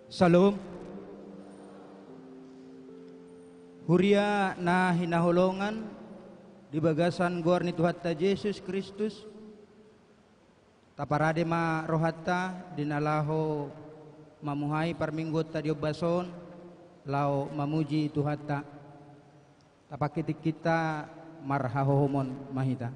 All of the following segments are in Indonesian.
Salom. Huria na hinahulongan di bagasan gor ni Tuhan ta Yesus Kristus. Taparade ma rohatta dinalaho mamuhay parminggot ta diobason lao mamuji Tuhan ta. Tapakitik kita marhahohomon mahita.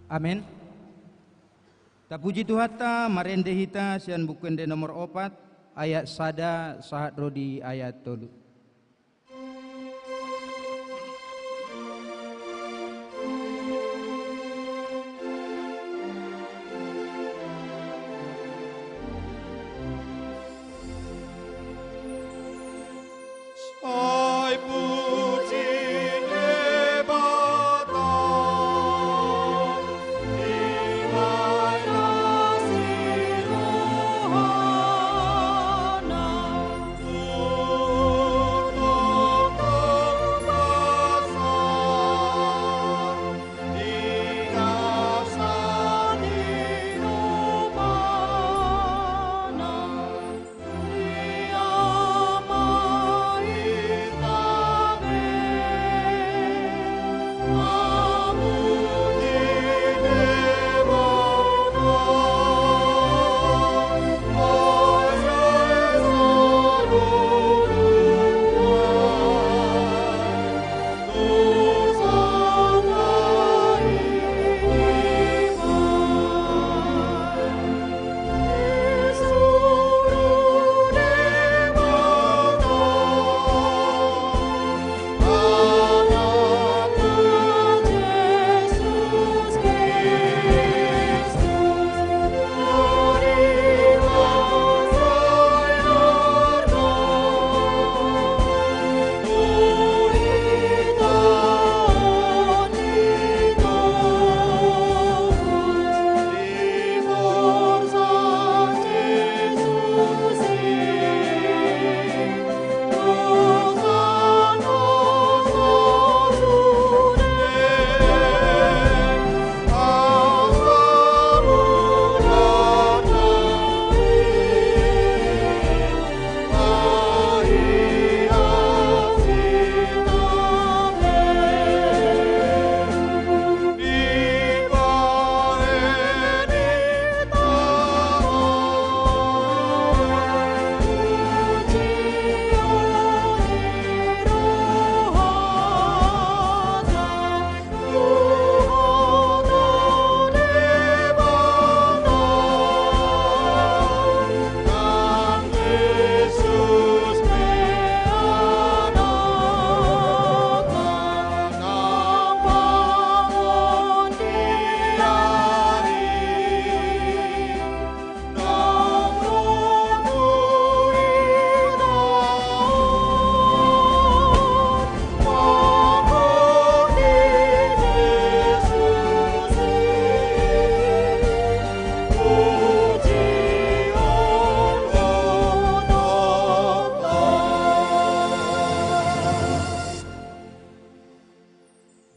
Amin. Tapuji Tuhan ta marende hita sian bukende nomor 4 ayat sada sahat rodi ayat 3.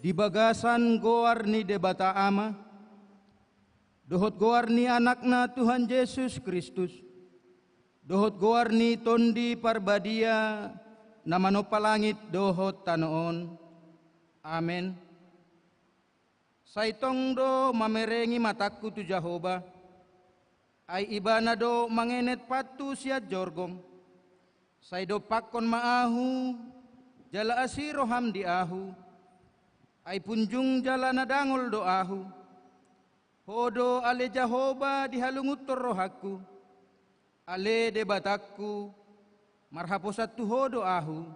Di bagasan goar ni debata ama, dohot goar ni anakna Tuhan Yesus Kristus, dohot goar ni tondi parbadia namano palangit dohot tanoon. Amen. Saitong do mamerengi mataku tu Jehovah, ay ibana do mangenet patu siya jorgong, say do pakon maahu, jala asiroham di ahu, ay punjung jala nadangol do ahu, hodo ale Jehovah dihalungut rohaku, ale debatakku, marhaposat tu hodo ahu,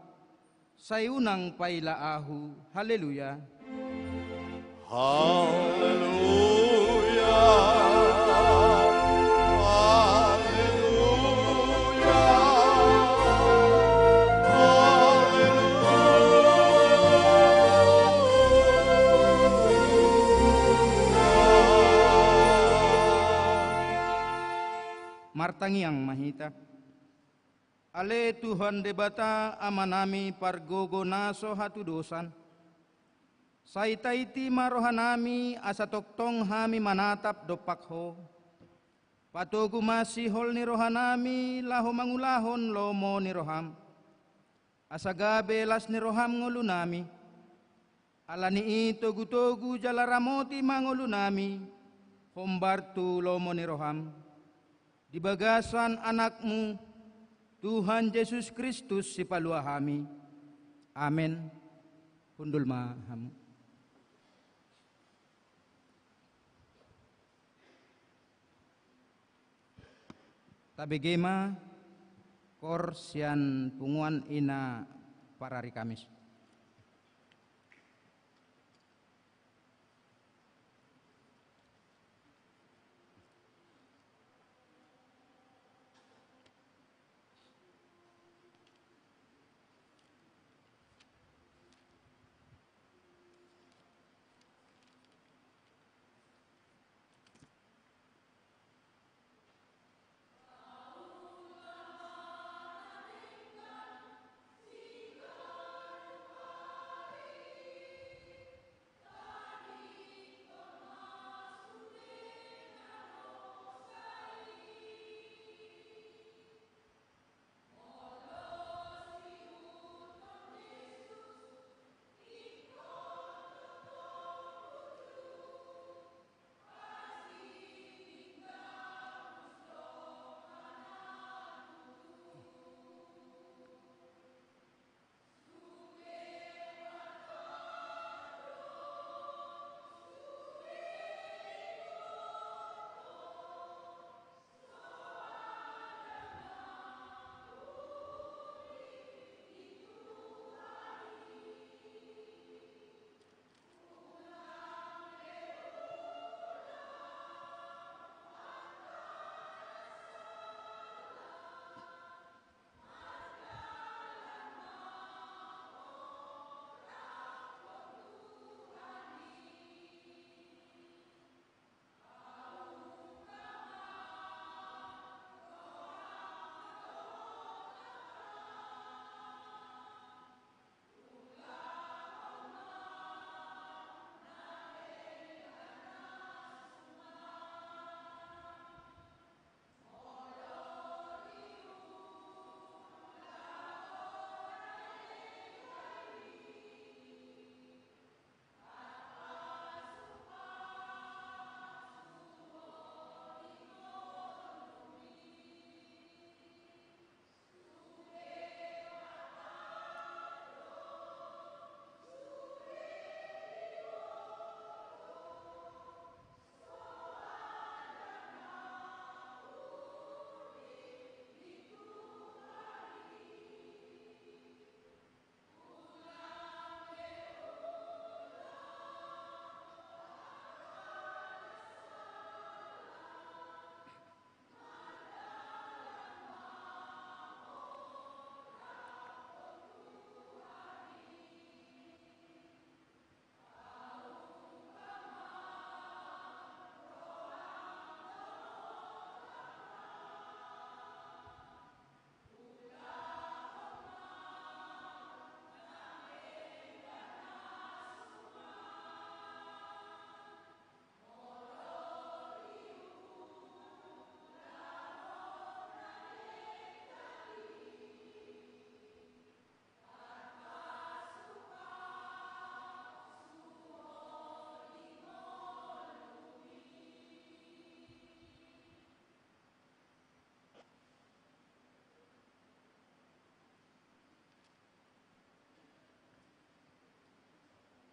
sayunang paila ahu. Haleluya. Haleluya. Haleluya. martangiang mahita. Ale Tuhan debata amanami pargogo naso hatu dosan. Saitaiti marohanami asa toktong hami manatap dopakho. Patugu masih hol ni rohanami laho mangulahon lomo ni roham. Asa gabe las ni roham ngulunami. Alani togu-togu jalaramoti mangulunami. Hombartu lomo ni roham. Di bagasan anakmu Tuhan Yesus Kristus si paluahami. Amin. Hundul mahamu. Tabegema kor sian punguan ina parari Kamis.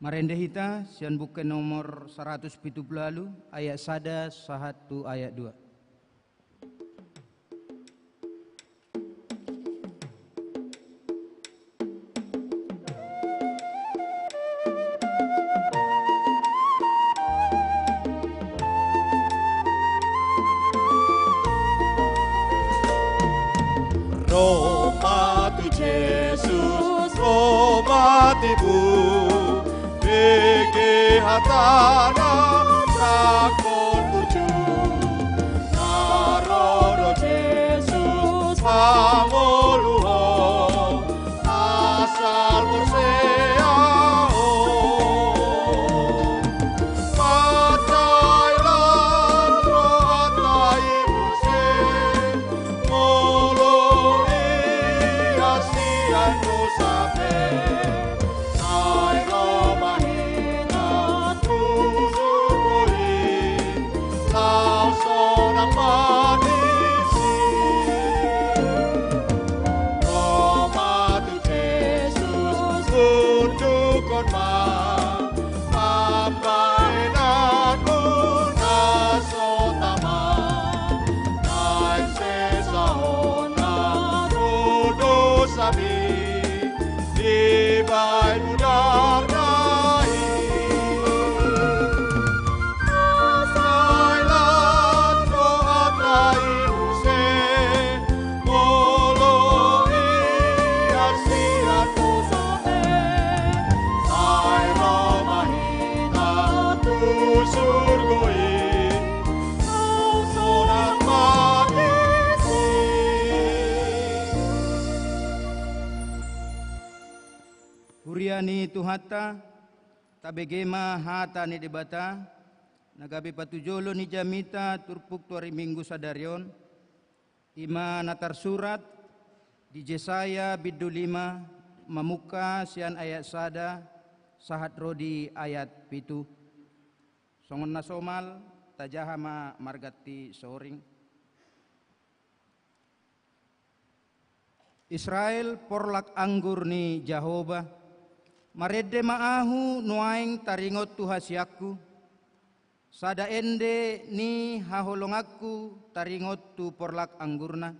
Marende hita sian buku nomor 170 ayat 1 1 ayat 2. Roh mati Yesus, roh matimu, bege hatana sakon buju, narodo sianmu sape Nai romahina tusukuri Lau sonang manisi Roma tu Jesus Undukon Pambainanmu nasotama Naik sesahona Tudo sabi Di bai budar nahi Sailan rohat lain se Moloi asianmu sape Sai romahina tu surgoi Sonang magisi Huriani tuhata, tabegema hata ni debata, nagabi patujolo ni jamita turpuk tuari minggu sadarion, ima natar surat di Jesaya biddu 5 mamuka sian ayat sada sahat rodi ayat pitu. Songon nasomal tajahama margati soring. Israel porlak anggur ni Jehovah. Marede maahu nuaing taringot tu hasiaku. Sada ende ni haholongaku taringot tu porlak anggurna.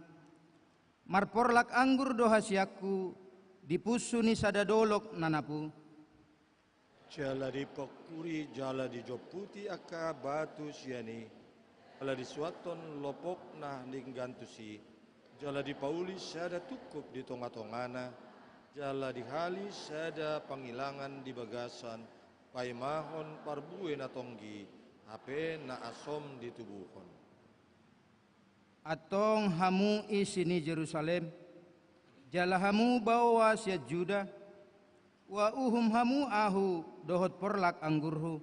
Mar porlak anggur do hasiaku dipusu ni sada dolok nanapu. Jala di pokuri, jala di joputi aka batu siani. Jala di suaton lopok nah linggantusi. Jala di pauli sada tukup di tonga-tongana. Jala di hali sada pangilangan di bagasan. Paimahon parbue na tonggi. Ape na asom di tubuhon. Atong hamu isini Jerusalem. Jala hamu bawa siat Juda. Wa uhum hamu ahu dohot porlak anggurhu.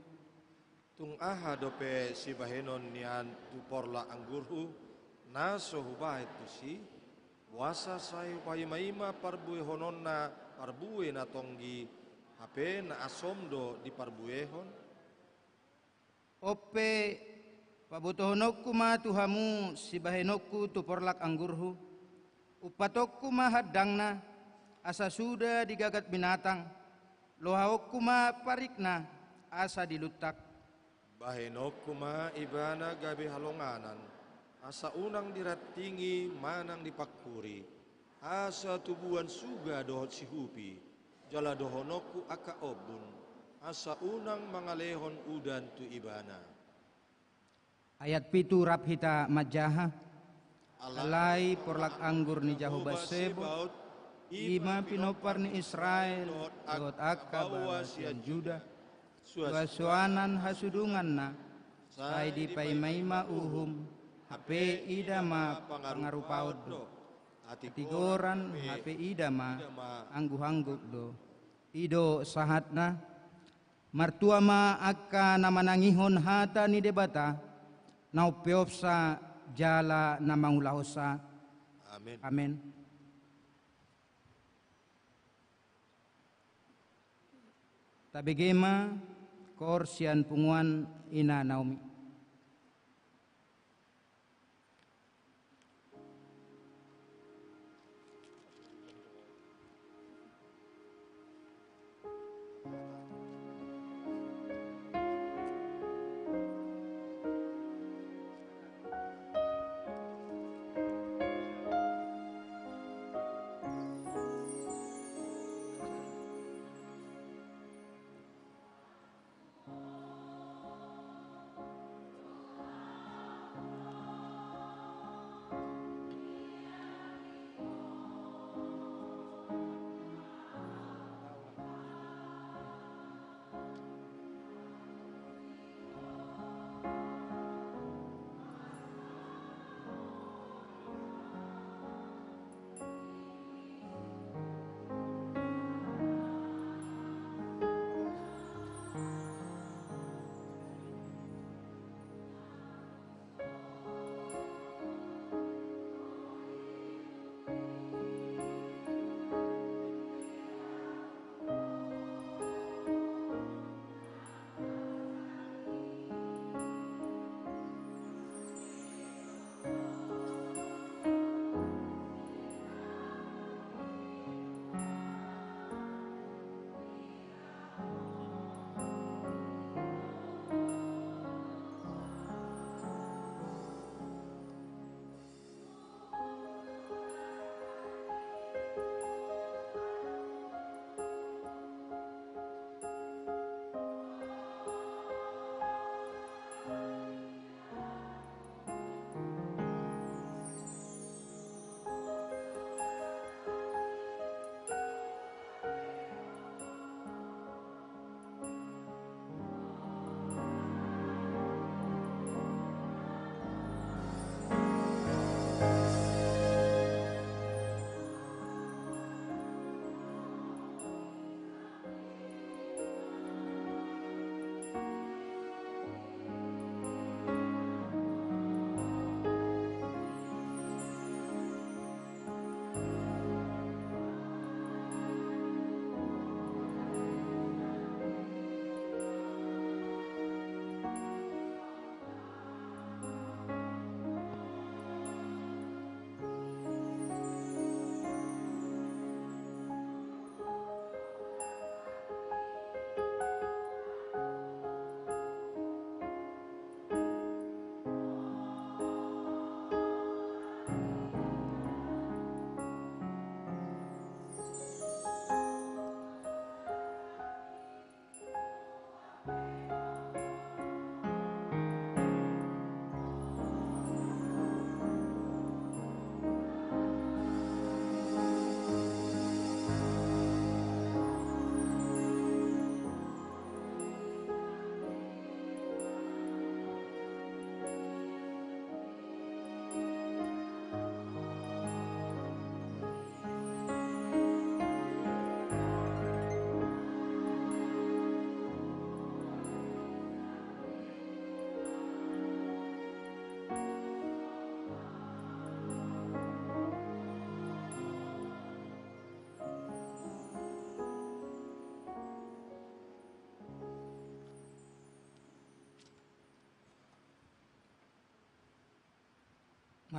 Tung aha dope si bahenon nian tu porla anggurhu. Naso hubahit tu si. Wasa sayo pahimaima parbue hononna parbue na tonggi. Hape na asom do di parbuehon. Ope pabutohonokku ma tuhamu si bahenokku tu porlak anggurhu. Upatokku ma haddangna asa sudah digagat binatang. Lohawokku ma parikna asa dilutak. Bahenokku ma ibana gabe halonganan. Asa unang diratingi manang dipakuri. Asa tubuhan suga dohot sihupi. Jala dohonokku aka obun. Asa unang mangalehon udan tu ibana. Ayat pitu Rabhita majaha. Alai porlak anggur ni Jehovah Sebot. Ima pinopar ni Israel. Dohot aka bawa sian Juda. Suasuanan hasudungan na. Sai di paimaima uhum. Hape idama pangarupaod do. Tigoran hape idama anggu-anggu do. Ido sahatna. Martua ma akka namanangihon hata ni debata. Naupeopsa jala namangulahosa. Amen. Amen. Tabegema korsian punguan ina Naomi.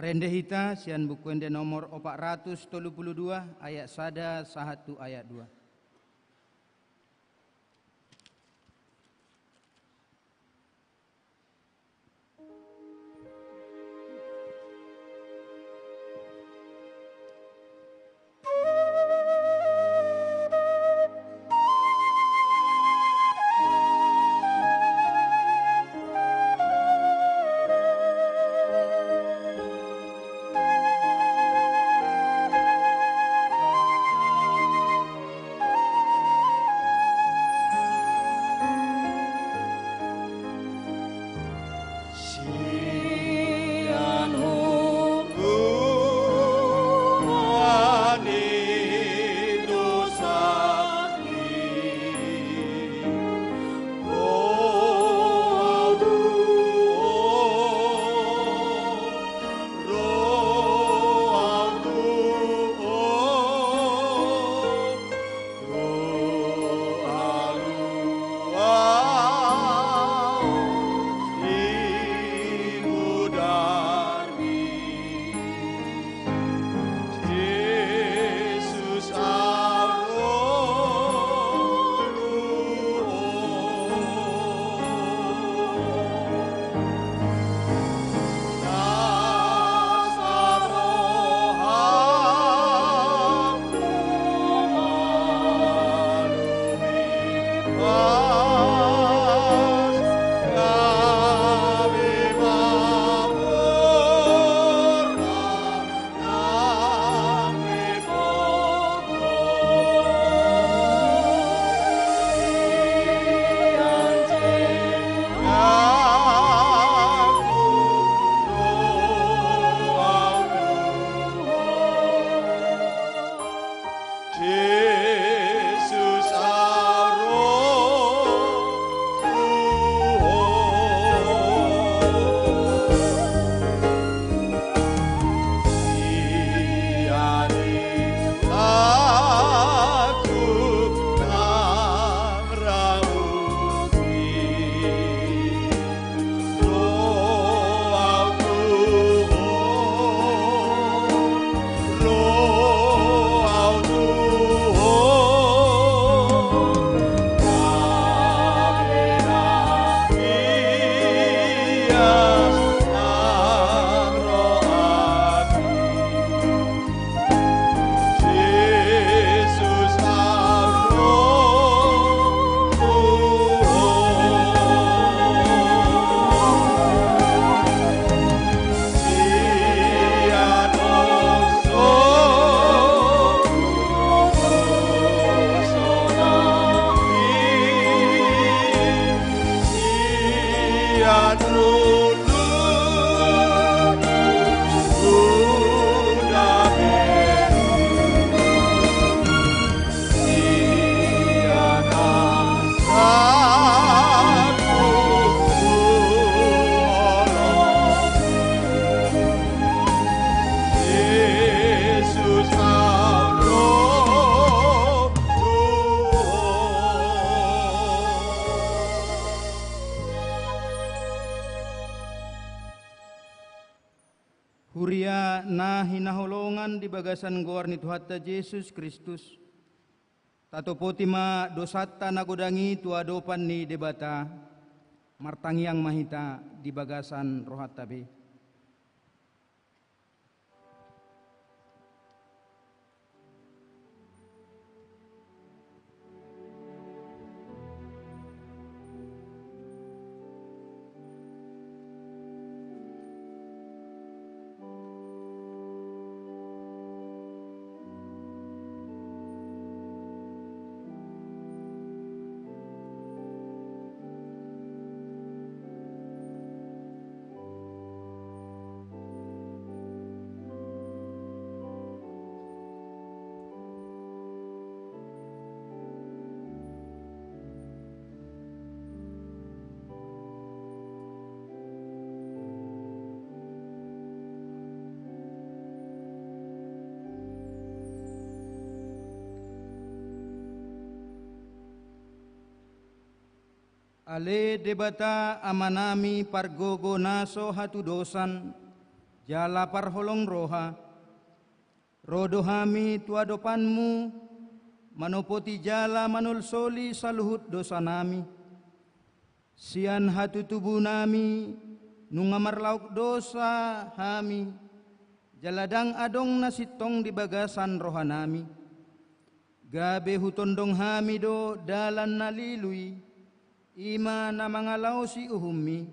Harende hita sian bukuende nomor 432 ayat 1 1 ayat 2. Huria na hinaholongan di bagasan goar ni Tuhatta Yesus Kristus. Tato potima dosata nagodangi tuadopan ni debata. Martangiang mahita di bagasan rohatta be. Ale debata amanami pargogo naso hatu dosan jala parholong roha, rodo hami tua dopanmu, manopoti jala manulsoli saluhut dosa nami, sian hatu tubuh nami, nungamar lauk dosa hami, jaladang adong nasitong di bagasan rohanami, gabe hutondong hami do dalan nalilui, ima na mangalaw si uhumi,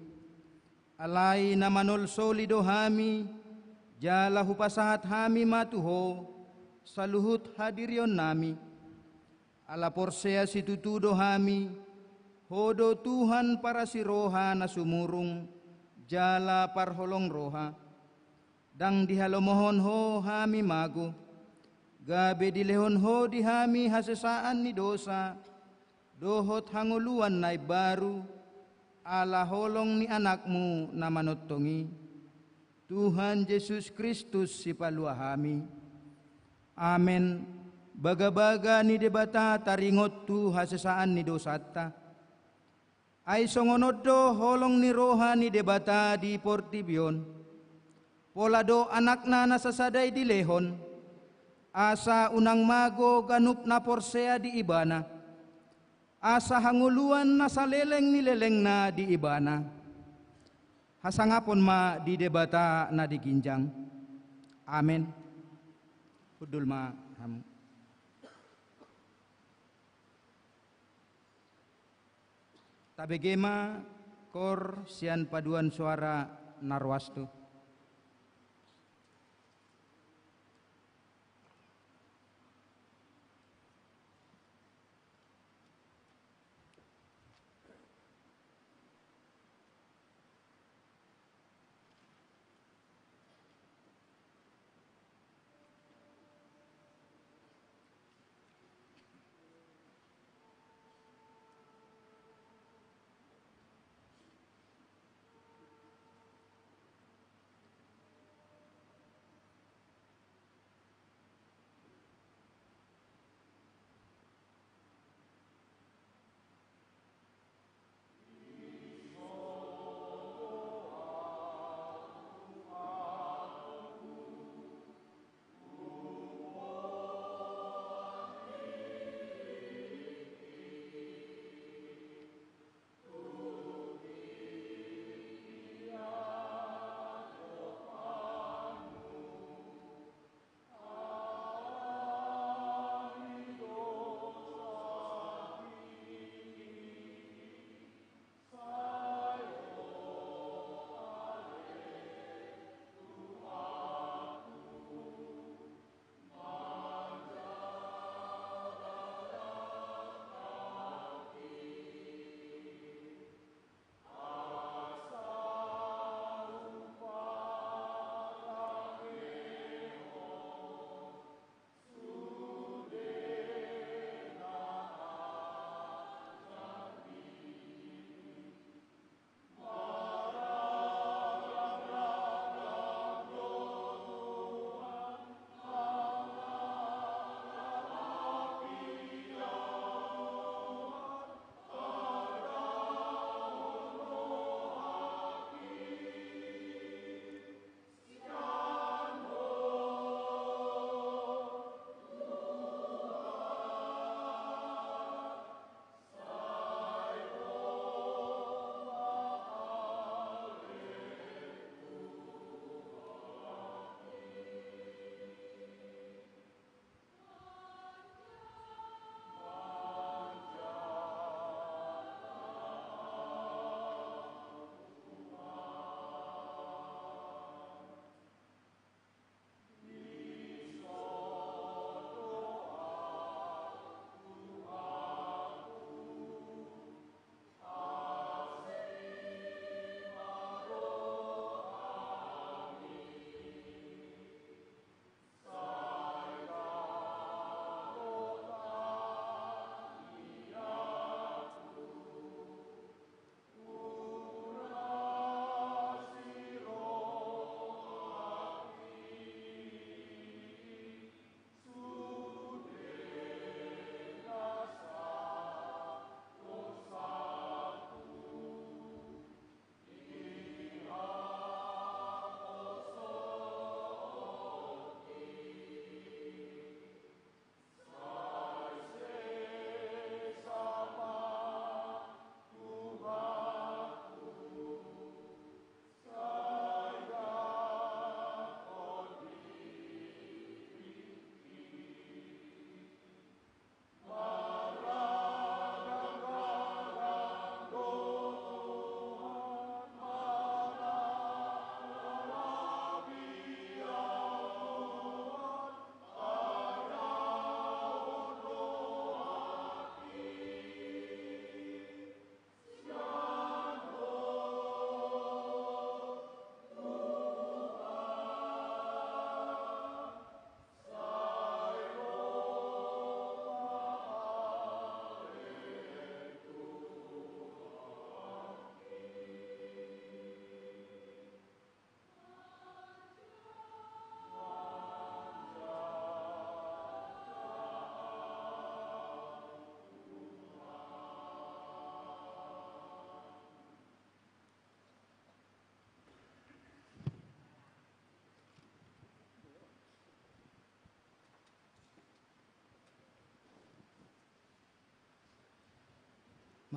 alay na manol solido hami, jala hupasahat hami matuho, saluhut hadiryon nami, ala porsea si tutudo hami, hodo Tuhan para si roha na sumurung, jala parholong roha, dang dihalomohon ho hami mago, gabe dilehon ho di hami hasesaan ni dosa, dohot hanguluan nai baru, ala holong ni anakmu na manottongi, Tuhan Yesus Kristus si palua hami. Amen. Baga-baga ni debata taringot tu hasesaan ni dosata. Ay songonodo holong ni roha ni debata di portibion. Polado anak na nasasaday di lehon, asa unang mago ganup na porsea di ibana, asa hanguluan na saleleng nileleng na di ibana, hasangapon ma di debata na di ginjang. Amen. Hudul ma ham. Tabegema kor sian paduan suara narwastu.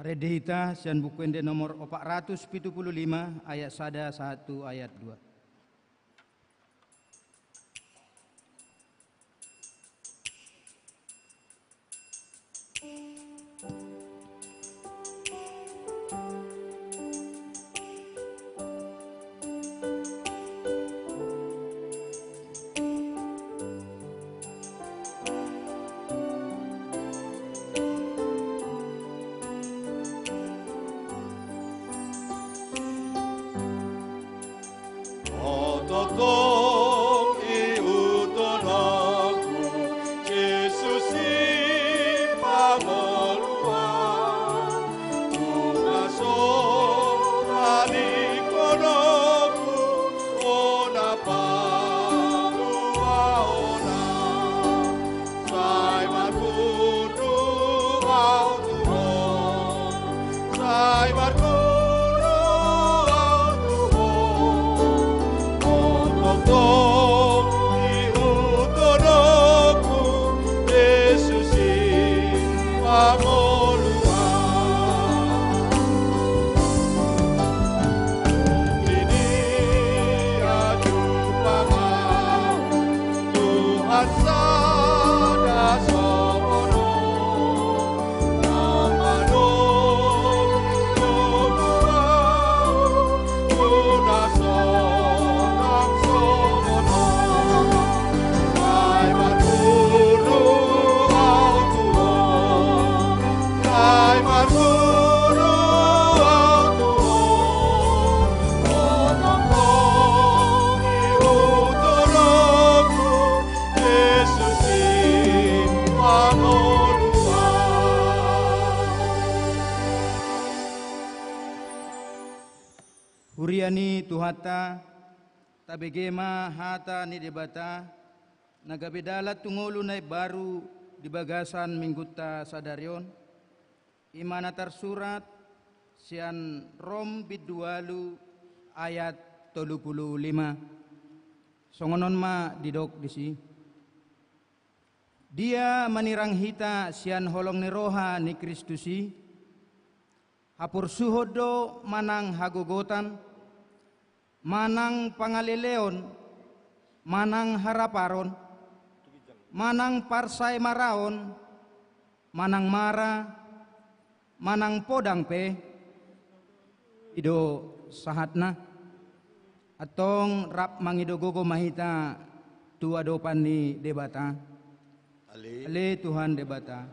Maredehita sian bukuende nomor 475 ayat 1 ayat 2. Ototong iuton aku, Yesus si pangoluan, umaso tadi konoku, ona palua ona, sai markudu au Tuhan, sai markudu. Huriani tuhata tabegema hata ni debata nagabedala tungulu nai baru di bagasan mingguta sadarion imana tersurat sian Rom bidualu ayat 35 songonon ma didok disi dia manirang hita sian holong ni roha ni Kristusi hapur suhodo manang hagogotan manang pangaleleon, manang haraparon, manang parsai maraon, manang mara, manang podang pe, ido sahatna, atong rap mangidogogo mahita tua dopan ni debata, ale Tuhan debata,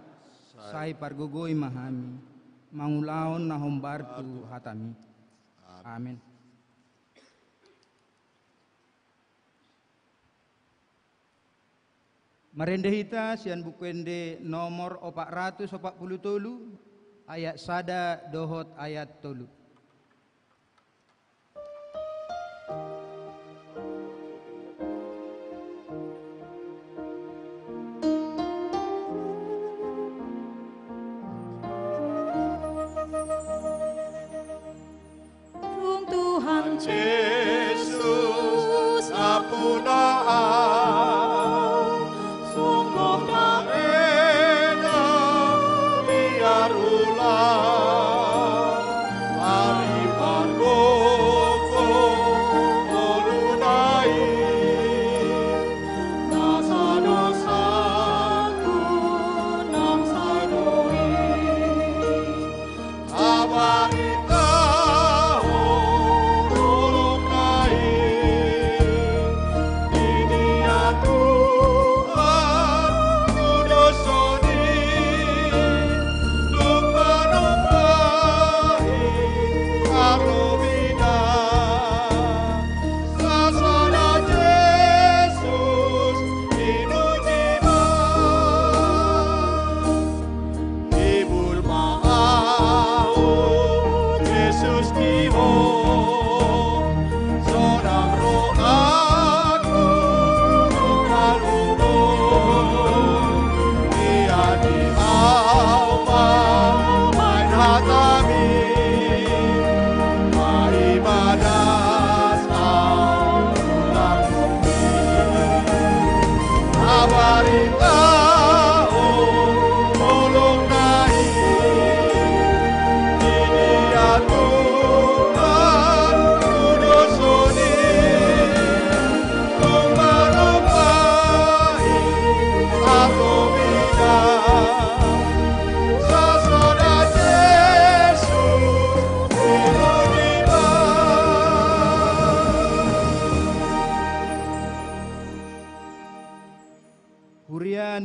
sai pargogoi mahami, mangulaon nahombar tu hatami, amin. Marendehita sian bukuende nomor 447 ayat 1 dohot ayat 3. Tuhan Yesus apunaan Abang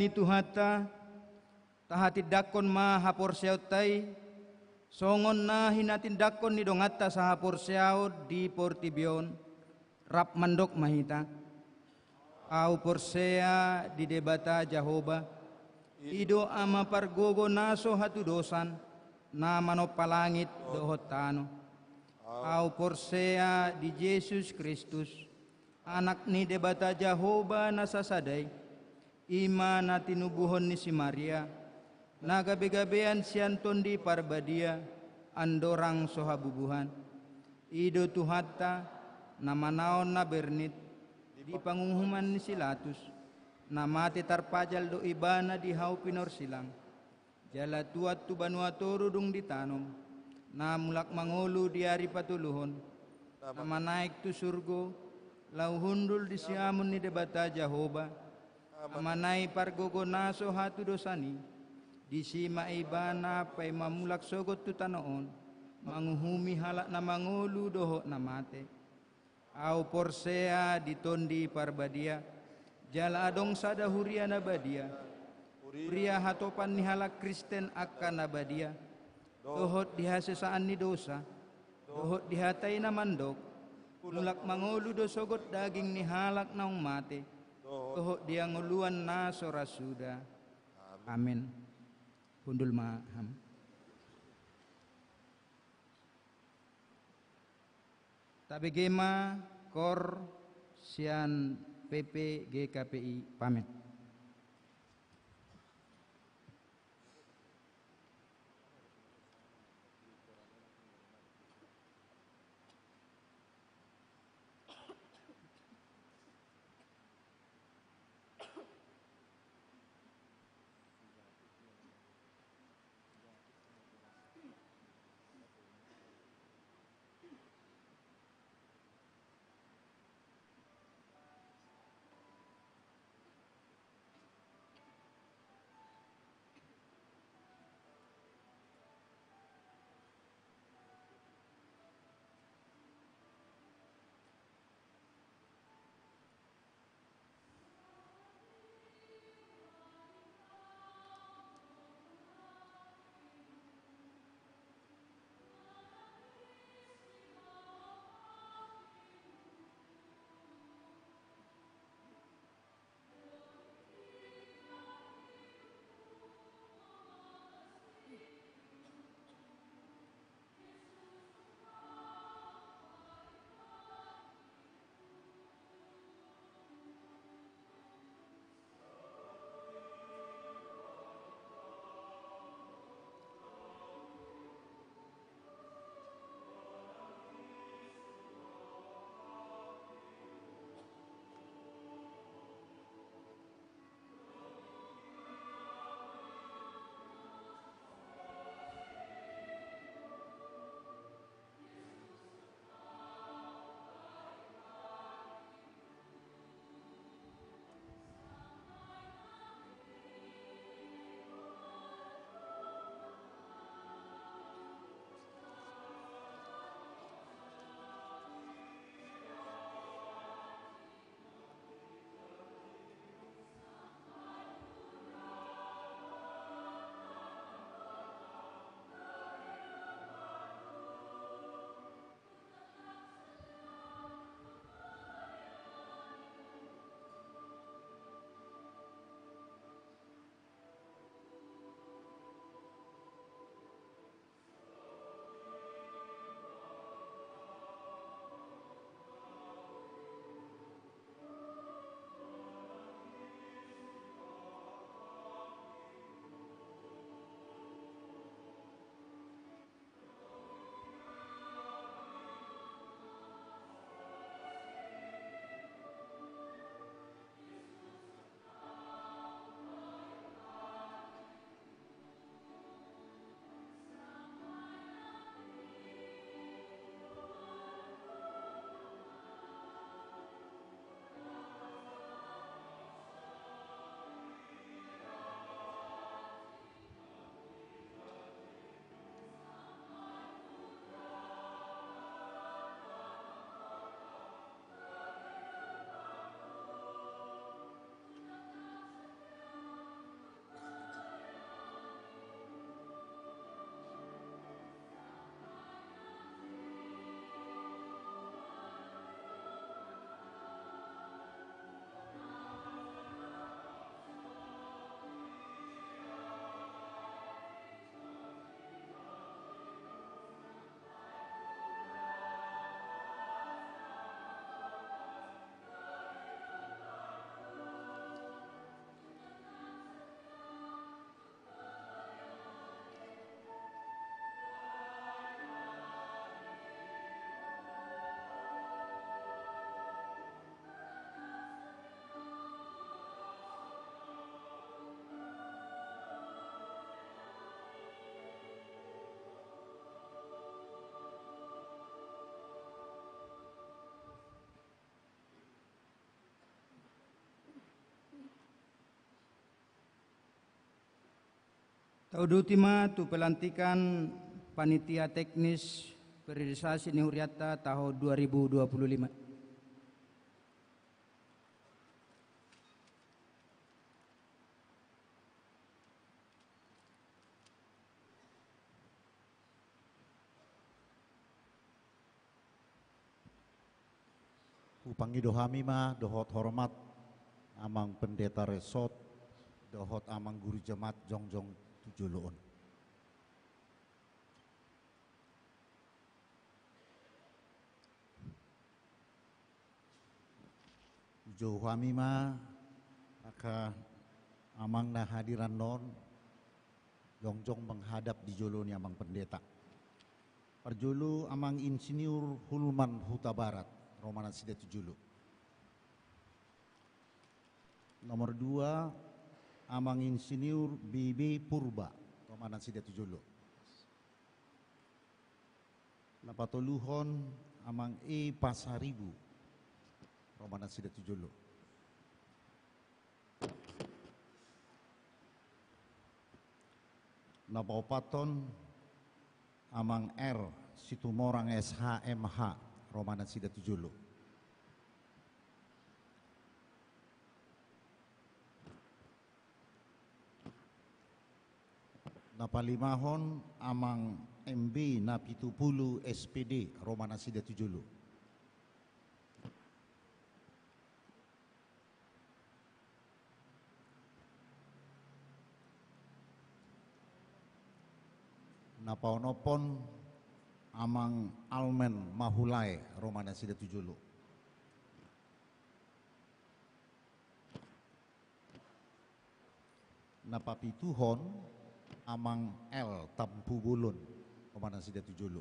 ni tuhata tahati dakon ma hapor seautai songon na hinatin dakon ni dongata sa hapor seaut di portibion rap mandok mahita au porsea di debata Jahoba ido ama pargogo naso hatu dosan na manopalangit dohot tano au porsea di Yesus Kristus anak ni debata Jahoba nasasadai ima na tinubuhon ni si Maria nagabe-gabean sianton di parbadia andorang sohabubuhan ido tuhata na manaon na bernit di pangunghuman ni Silatus na mati tarpajal do ibana di hau pinor silang jala tuat tu banua toru dung ditanom na mulak mangolu di hari patuluhon na manaik tu surgo lau hundul di siamun ni debata Jahoba na manai pargogo naso hatu dosani di sima ibana pay mamulak sogot tu tanoon manguhumi halak na mangolu doho na mate au porsea di tondi parbadia jala adong sada huria na badia huria hatopan ni halak Kristen akan na badia dohot dihasesaan ni dosa dohot dihatay na mandok mulak mangolu do sogot daging ni halak naong mate dohot dianguluan na sorasuda amin. Hundul maham. Tabegema kor sian PP GKPI pamit. Taudutima tu pelantikan panitia teknis periodisasi Nihuriata tahun 2025. Upangi dohami ma dohot hormat amang pendeta resort dohot amang guru jemaat jongjong tujuloon. Johami ma maka amang na hadiran non jongjong menghadap di joloni amang pendeta. Perjulu amang insinyur Hulman Huta Barat Romana Sida Tujulu. Nomor 2 amang insinyur BB Purba Romana Sida Tujulu. Napatoluhon amang E Pasaribu Romana Sida Tujulu. Napaupaton amang R Situmorang SHMH Romana Sida Tujulu. Napalimahon amang MB Napitupulu SPD Romana Sida Tujulu. Napaonopon amang Almen Mahulai Romana Sida Tujulu. Napapituhon amang L Tampu Bulun Romana Sida Tujulu.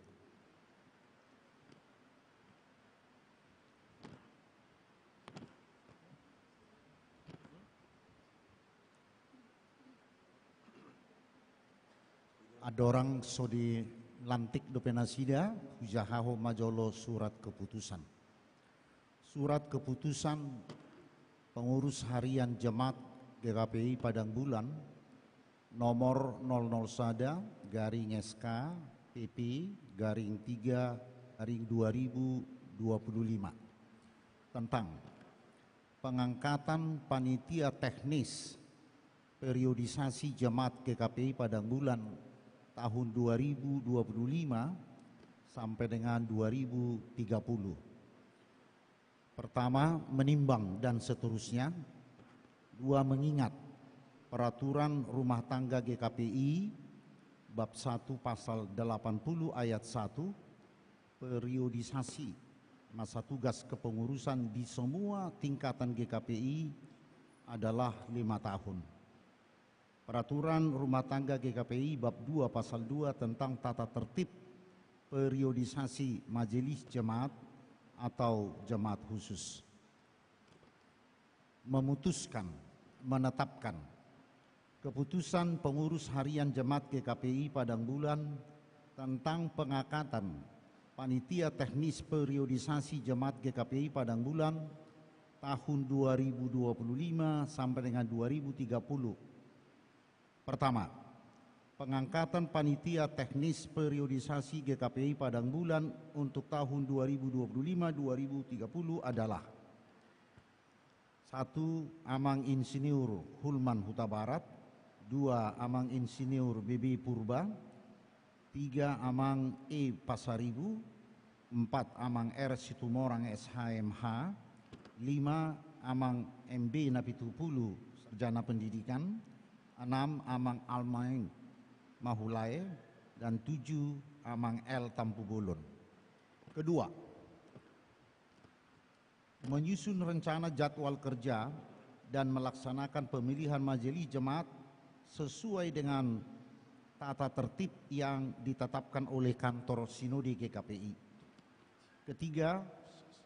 Adorang sodi lantik do penasida hujahaho majolo surat keputusan. Surat keputusan pengurus harian jemaat GKPI Padang Bulan nomor 001 garing SK PP garing 3 garing 2025 tentang pengangkatan panitia teknis periodisasi jemaat GKPI Padang Bulan tahun 2025 sampai dengan 2030. Pertama, menimbang dan seterusnya. 2, mengingat peraturan rumah tangga GKPI bab 1 pasal 80 ayat 1 periodisasi masa tugas kepengurusan di semua tingkatan GKPI adalah 5 tahun. Peraturan rumah tangga GKPI bab 2 pasal 2 tentang tata tertib periodisasi majelis jemaat atau jemaat khusus. Memutuskan, menetapkan keputusan pengurus harian jemaat GKPI Padang Bulan tentang pengangkatan panitia teknis periodisasi jemaat GKPI Padang Bulan tahun 2025 sampai dengan 2030. Pertama, pengangkatan panitia teknis periodisasi GKPI Padang Bulan untuk tahun 2025-2030 adalah 1. Amang Insinyur Hulman Huta Barat. 2. Amang Insinyur BB Purba. 3. Amang E Pasaribu. 4. Amang R Situmorang SHMH. 5. Amang MB Napitupulu Sarjana Pendidikan. 6. Amang Almain Mahulai. Dan 7. Amang L Tampu Bulun. Kedua, menyusun rencana jadwal kerja dan melaksanakan pemilihan majelis jemaat sesuai dengan tata tertib yang ditetapkan oleh kantor Sinode GKPI. Ketiga,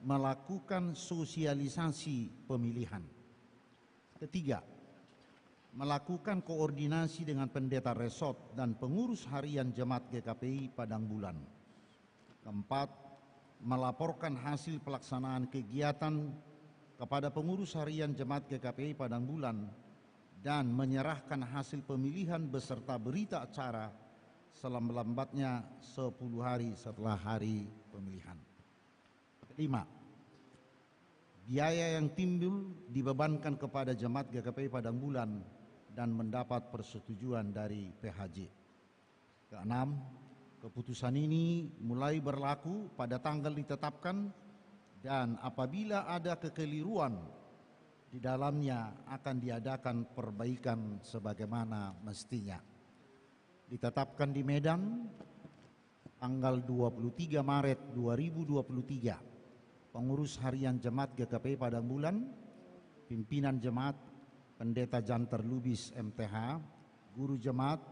melakukan sosialisasi pemilihan. Ketiga, melakukan koordinasi dengan pendeta resort dan pengurus harian jemaat GKPI Padang Bulan. Keempat, melaporkan hasil pelaksanaan kegiatan kepada pengurus harian jemaat GKPI Padang Bulan dan menyerahkan hasil pemilihan beserta berita acara selambat-lambatnya 10 hari setelah hari pemilihan. Kelima, biaya yang timbul dibebankan kepada Jemaat GKPI Padang Bulan dan mendapat persetujuan dari PHJ. Keenam, keputusan ini mulai berlaku pada tanggal ditetapkan dan apabila ada kekeliruan di dalamnya akan diadakan perbaikan sebagaimana mestinya. Ditetapkan di Medan tanggal 23 Maret 2023. Pengurus harian Jemaat GKPI Padang Bulan, pimpinan Jemaat Pendeta Janter Lubis MTH, Guru Jemaat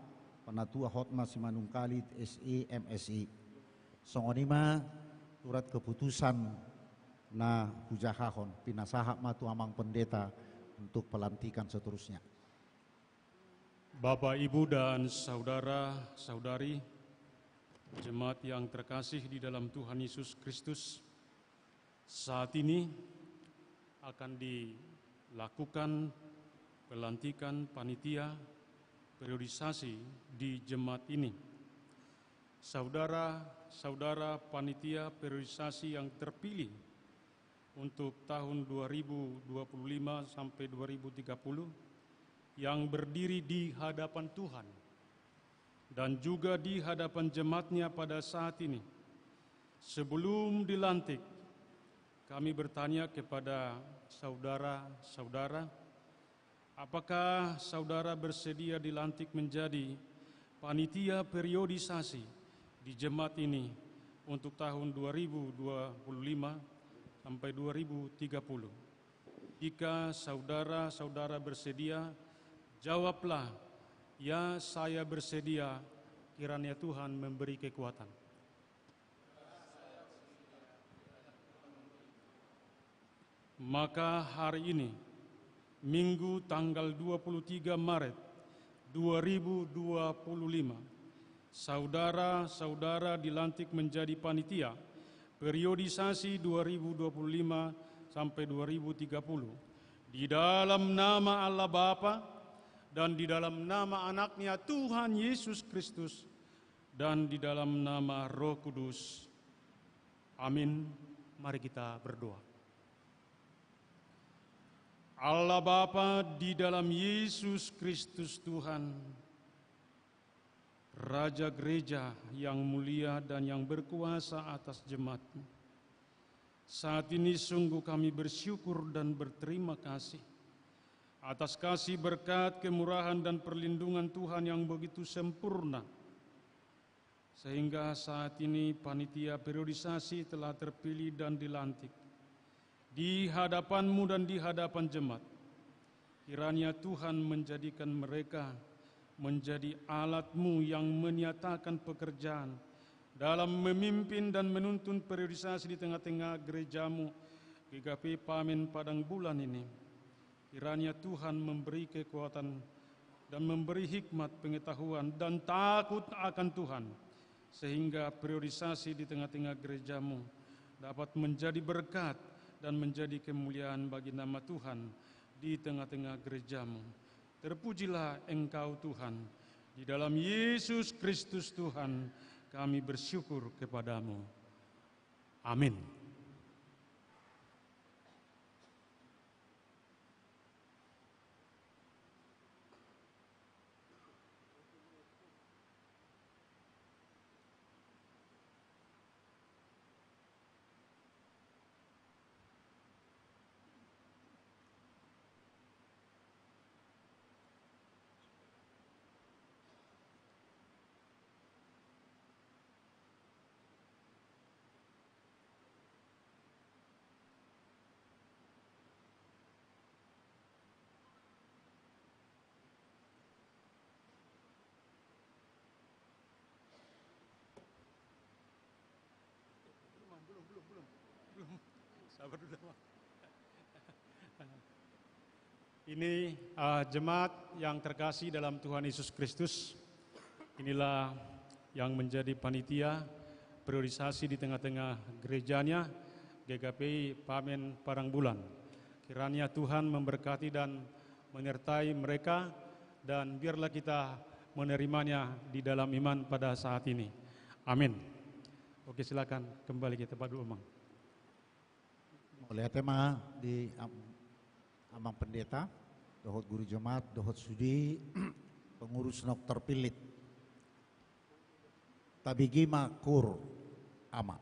Penatua Hotma Simanung Kalit SE MSI. Songonima surat keputusan na hujahahon pinasahak matu amang pendeta untuk pelantikan seterusnya. Bapak, Ibu, dan saudara-saudari, jemaat yang terkasih di dalam Tuhan Yesus Kristus, saat ini akan dilakukan pelantikan panitia periodisasi di jemaat ini. Saudara-saudara panitia periodisasi yang terpilih untuk tahun 2025 sampai 2030 yang berdiri di hadapan Tuhan dan juga di hadapan jemaatnya pada saat ini. Sebelum dilantik, kami bertanya kepada saudara-saudara, apakah saudara bersedia dilantik menjadi panitia periodisasi di jemaat ini untuk tahun 2025 sampai 2030? Jika saudara-saudara bersedia, jawablah, ya saya bersedia, kiranya Tuhan memberi kekuatan. Maka hari ini, Minggu tanggal 23 Maret 2025, saudara-saudara dilantik menjadi panitia periodisasi 2025 sampai 2030 di dalam nama Allah Bapa dan di dalam nama anaknya Tuhan Yesus Kristus dan di dalam nama Roh Kudus. Amin. Mari kita berdoa. Allah Bapa, di dalam Yesus Kristus Tuhan, Raja Gereja yang mulia dan yang berkuasa atas jemaat-Mu, saat ini sungguh kami bersyukur dan berterima kasih atas kasih berkat, kemurahan dan perlindungan Tuhan yang begitu sempurna, sehingga saat ini panitia periodisasi telah terpilih dan dilantik di hadapan-Mu dan di hadapan jemaat. Kiranya Tuhan menjadikan mereka menjadi alat-Mu yang menyatakan pekerjaan dalam memimpin dan menuntun periodisasi di tengah-tengah gereja-Mu GKPI Pamen Padang Bulan ini. Kiranya Tuhan memberi kekuatan dan memberi hikmat, pengetahuan dan takut akan Tuhan, sehingga periodisasi di tengah-tengah gereja-Mu dapat menjadi berkat dan menjadi kemuliaan bagi nama Tuhan di tengah-tengah gereja-Mu. Terpujilah Engkau Tuhan, di dalam Yesus Kristus Tuhan kami bersyukur kepadamu. Amin. Sabar dulu, Pak. Ini jemaat yang terkasih dalam Tuhan Yesus Kristus. Inilah yang menjadi panitia periodisasi di tengah-tengah gerejanya GKPI Pamen Padang Bulan. Kiranya Tuhan memberkati dan menyertai mereka, dan biarlah kita menerimanya di dalam iman pada saat ini. Amin. Oke, silakan kembali kita pada Amang. Oleh tema di Amang Pendeta, dohot guru jemaat, dohot sudi, pengurus nok terpilih, tabigi makur ama.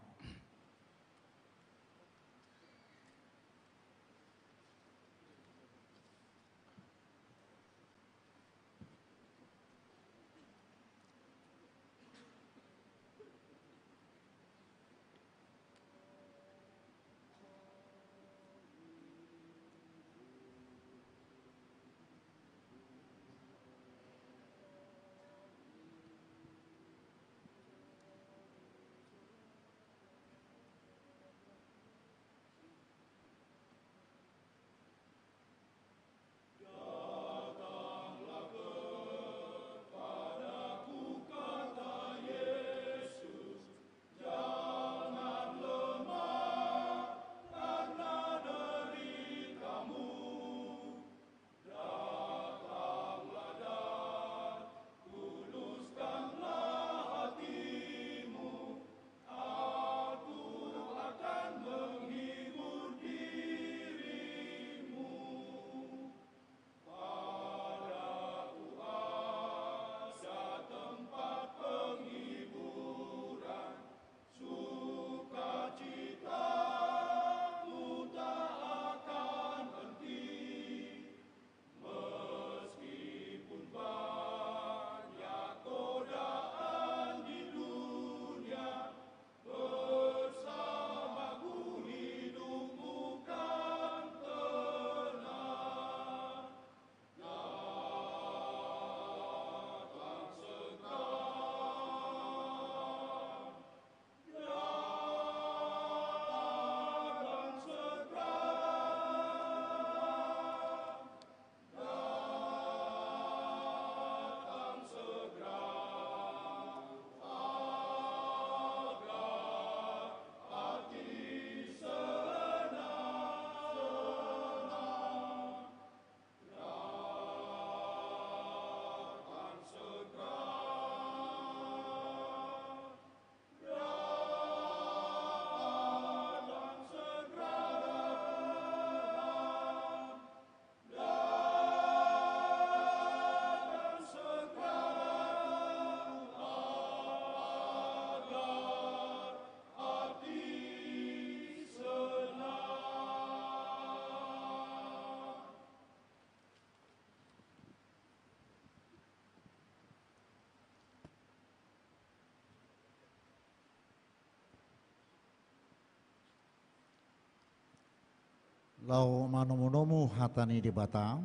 Lau manomu hatani di Batang,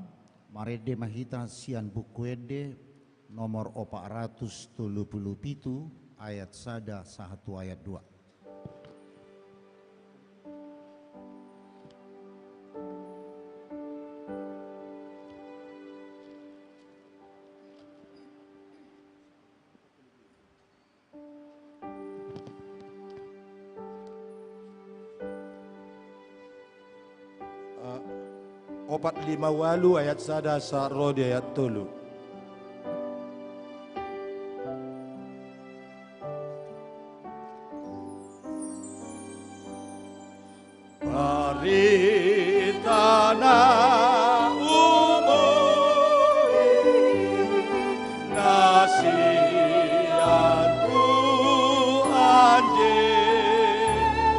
marede mahita sian bukuende nomor 477 ayat 1 ayat 2. Opat lima walu ayat sada saro di ayat tolu. Paritana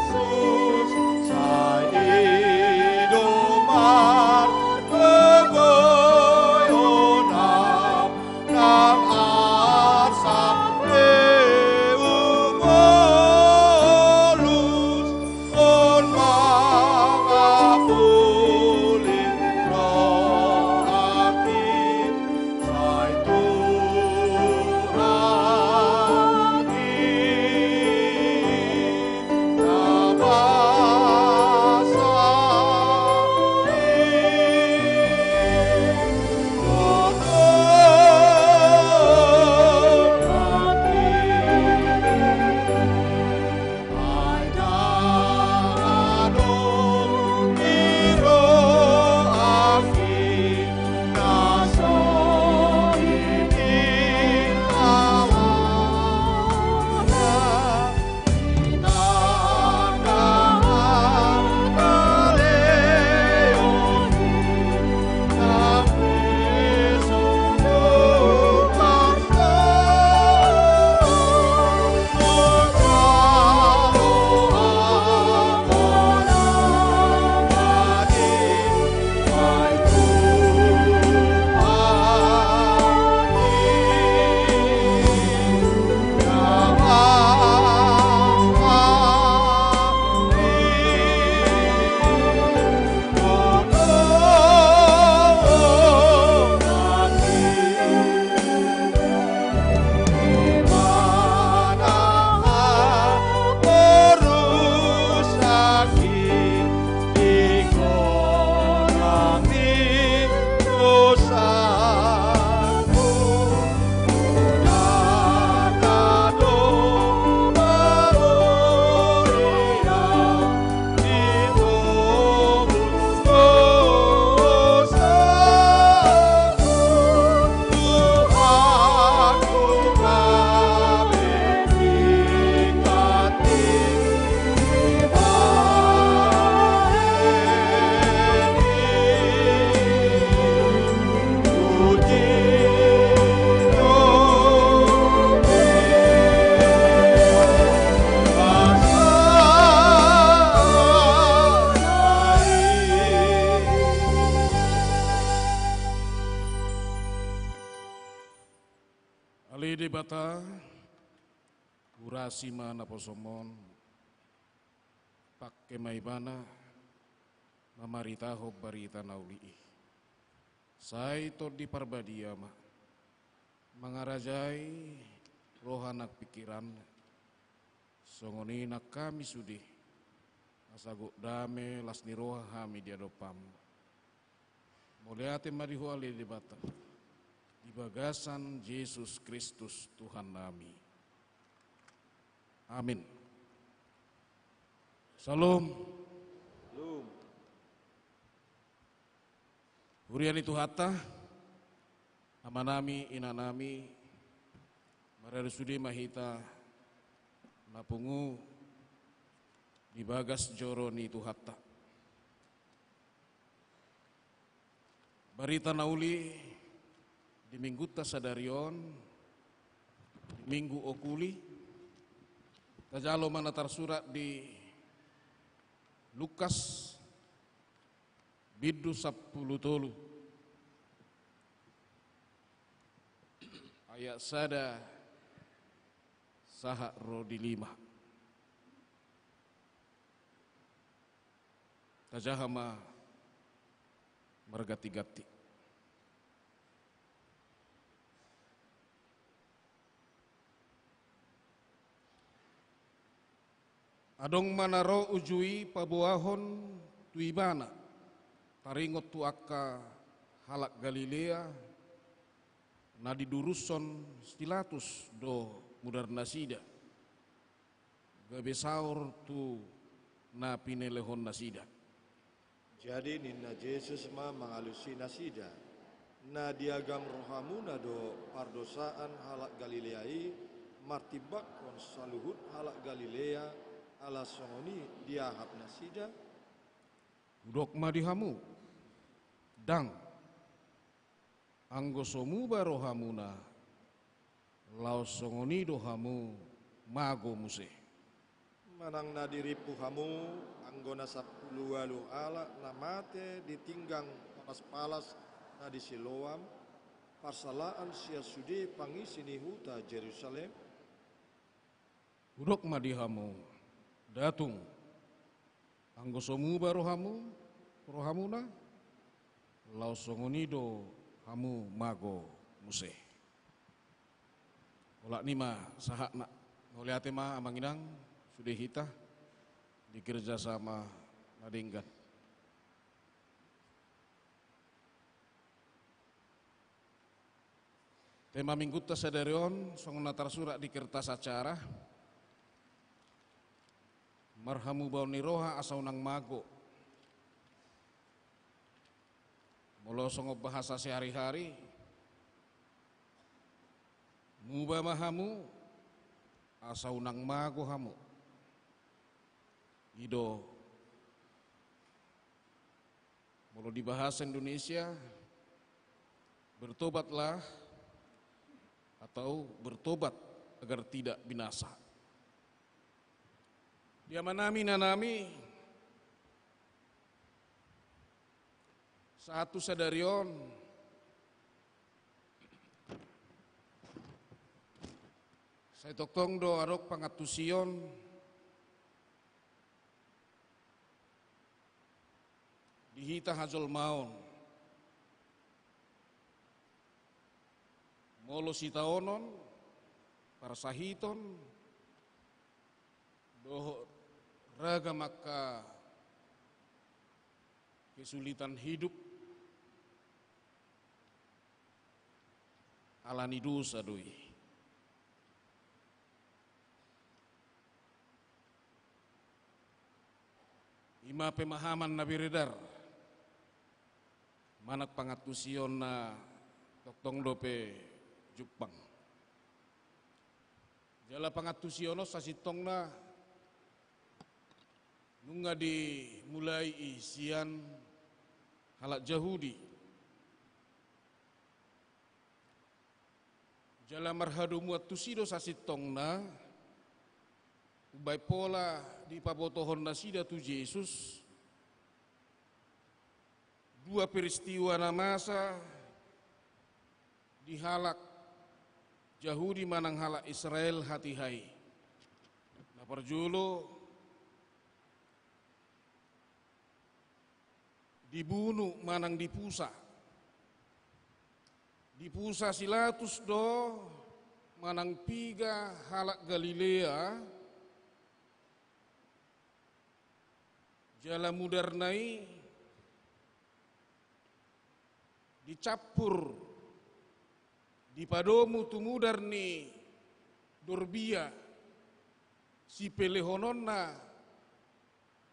Yesus, mata urasi mana posomon pakai maibana mamaritaho barita nauli sai to di parbadia ma mangarajai rohanak pikiran songoni nak kami sudi asago dame lasni roha hami dia dopam muliate marihu ali di bata di bagasan Yesus Kristus Tuhan nami. Amin. Salam. Belum. Hurian itu hatta, amanami inanami, mararusudi mahita, napungu, dibagas joroni itu hatta. Barita nauli, di minggu tasadarion, di minggu okuli, tajalo mana tersurat di Lukas Bidu 10 ayat sada saha rodi 5 tajahama mergati-gati adong manaro ujui pabuahon tuibana taringot tu akka halak Galilea nadi duruson stilatus do mudar nasida gabe saur tu na pinelehon nasida. Jadi ninna Yesus ma mengalusi nasida na diagam rohamuna do pardosaan halak Galileai martibak kon saluhut halak Galilea ala songoni diahap nasida Udok madihamu dang anggosomu barohamuna laos songoni dohamu mago muse manang nadiripu hamu anggona 10 walu ala namate ditinggang palas-palas na di Siloam parsalaan sia sudi pangisini huta Jerusalem Udok madihamu datung anggosomu barohamu rohamuna laos songoni do hamu mago muse olak nima sahak nak ngoliate ma amanginang sudah hita dikerja sama nadinggan tema minggu tasadarion song natar surat di kertas acara marhamu bauni roha asau nang mago molo songo bahasa sehari-hari muba mahamu asau nang mago hamu ido molo di bahasa Indonesia bertobatlah atau bertobat agar tidak binasa dia manami nanami satu sadarion saya toktong do arok pangatusion dihita hajol maon molo sitaonon parasahiton do raga maka kesulitan hidup alani dosa doi. Ima pemahaman Nabi Redar manak pangatusion na toktong dope Jepang. Jala pangatusiono sasitong na nunga di mulai isian halak Yahudi. Jala marhadu muat tusido sasitong na ubay pola di pabotohon nasida tu Yesus dua peristiwa na masa dihalak Yahudi manang hala Israel hati hai. Na parjulo dibunuh manang dipusa. Dipusa silatus do manang piga halak Galilea jala mudernai dicampur di padomu tumudar ni dorbia si pelehononna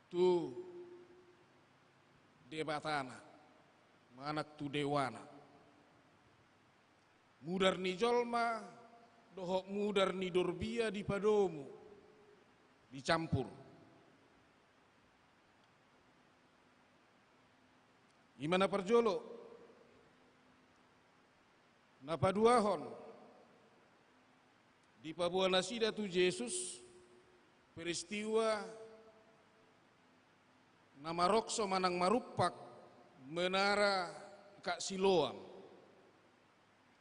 tu debatana manak tu dewana mudar ni jolma dohok mudar ni dorbia di padomu dicampur gimana perjolo napaduahon di Papua Nasida tu Yesus peristiwa nama rokso manang marupak menara Kak Siloam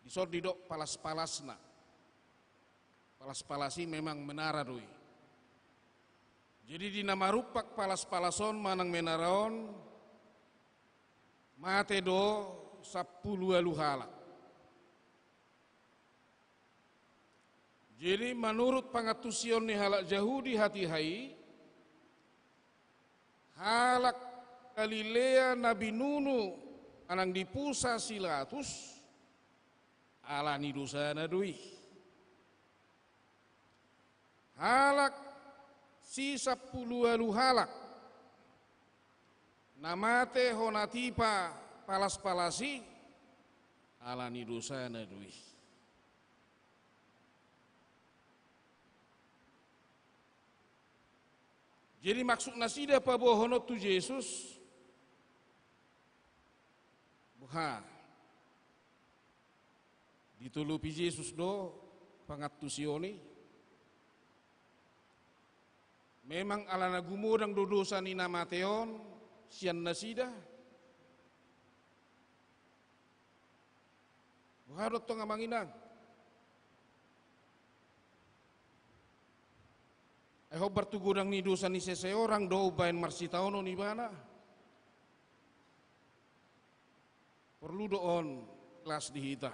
disor didok palas-palasna palas-palasi memang menara doi jadi di nama rupak palas-palason manang menaraon mate do 10 halak. Jadi menurut pangatusion ni halak Yahudi hati hai, halak Galilea Nabi Nunu anang dipusa silatus ala ni dosana dui. Halak si 10 halak namate honatipa palas-palasi ala ni dosana dui. Jadi maksud nasida pabohono tu Yesus buha ditulupi Yesus do pangatusioni memang ala nagumudang do dosa ni namateon sian nasida buha do to ngamanginang Eho bertugudang ni dosa ni seseorang do ubain marsitaono ni bana. Perlu doon kelas dihita.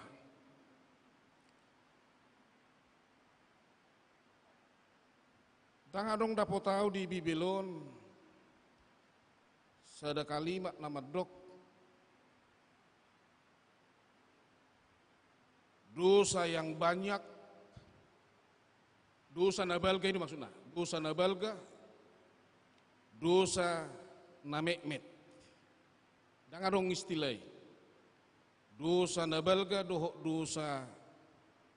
Tanga dong dapat tahu di Bibelon sada kalimat nama dok dosa yang banyak dosa nabalga ini maksudnya dosa nabalga dosa namekmet jangan dong istilah dosa nabalga dosa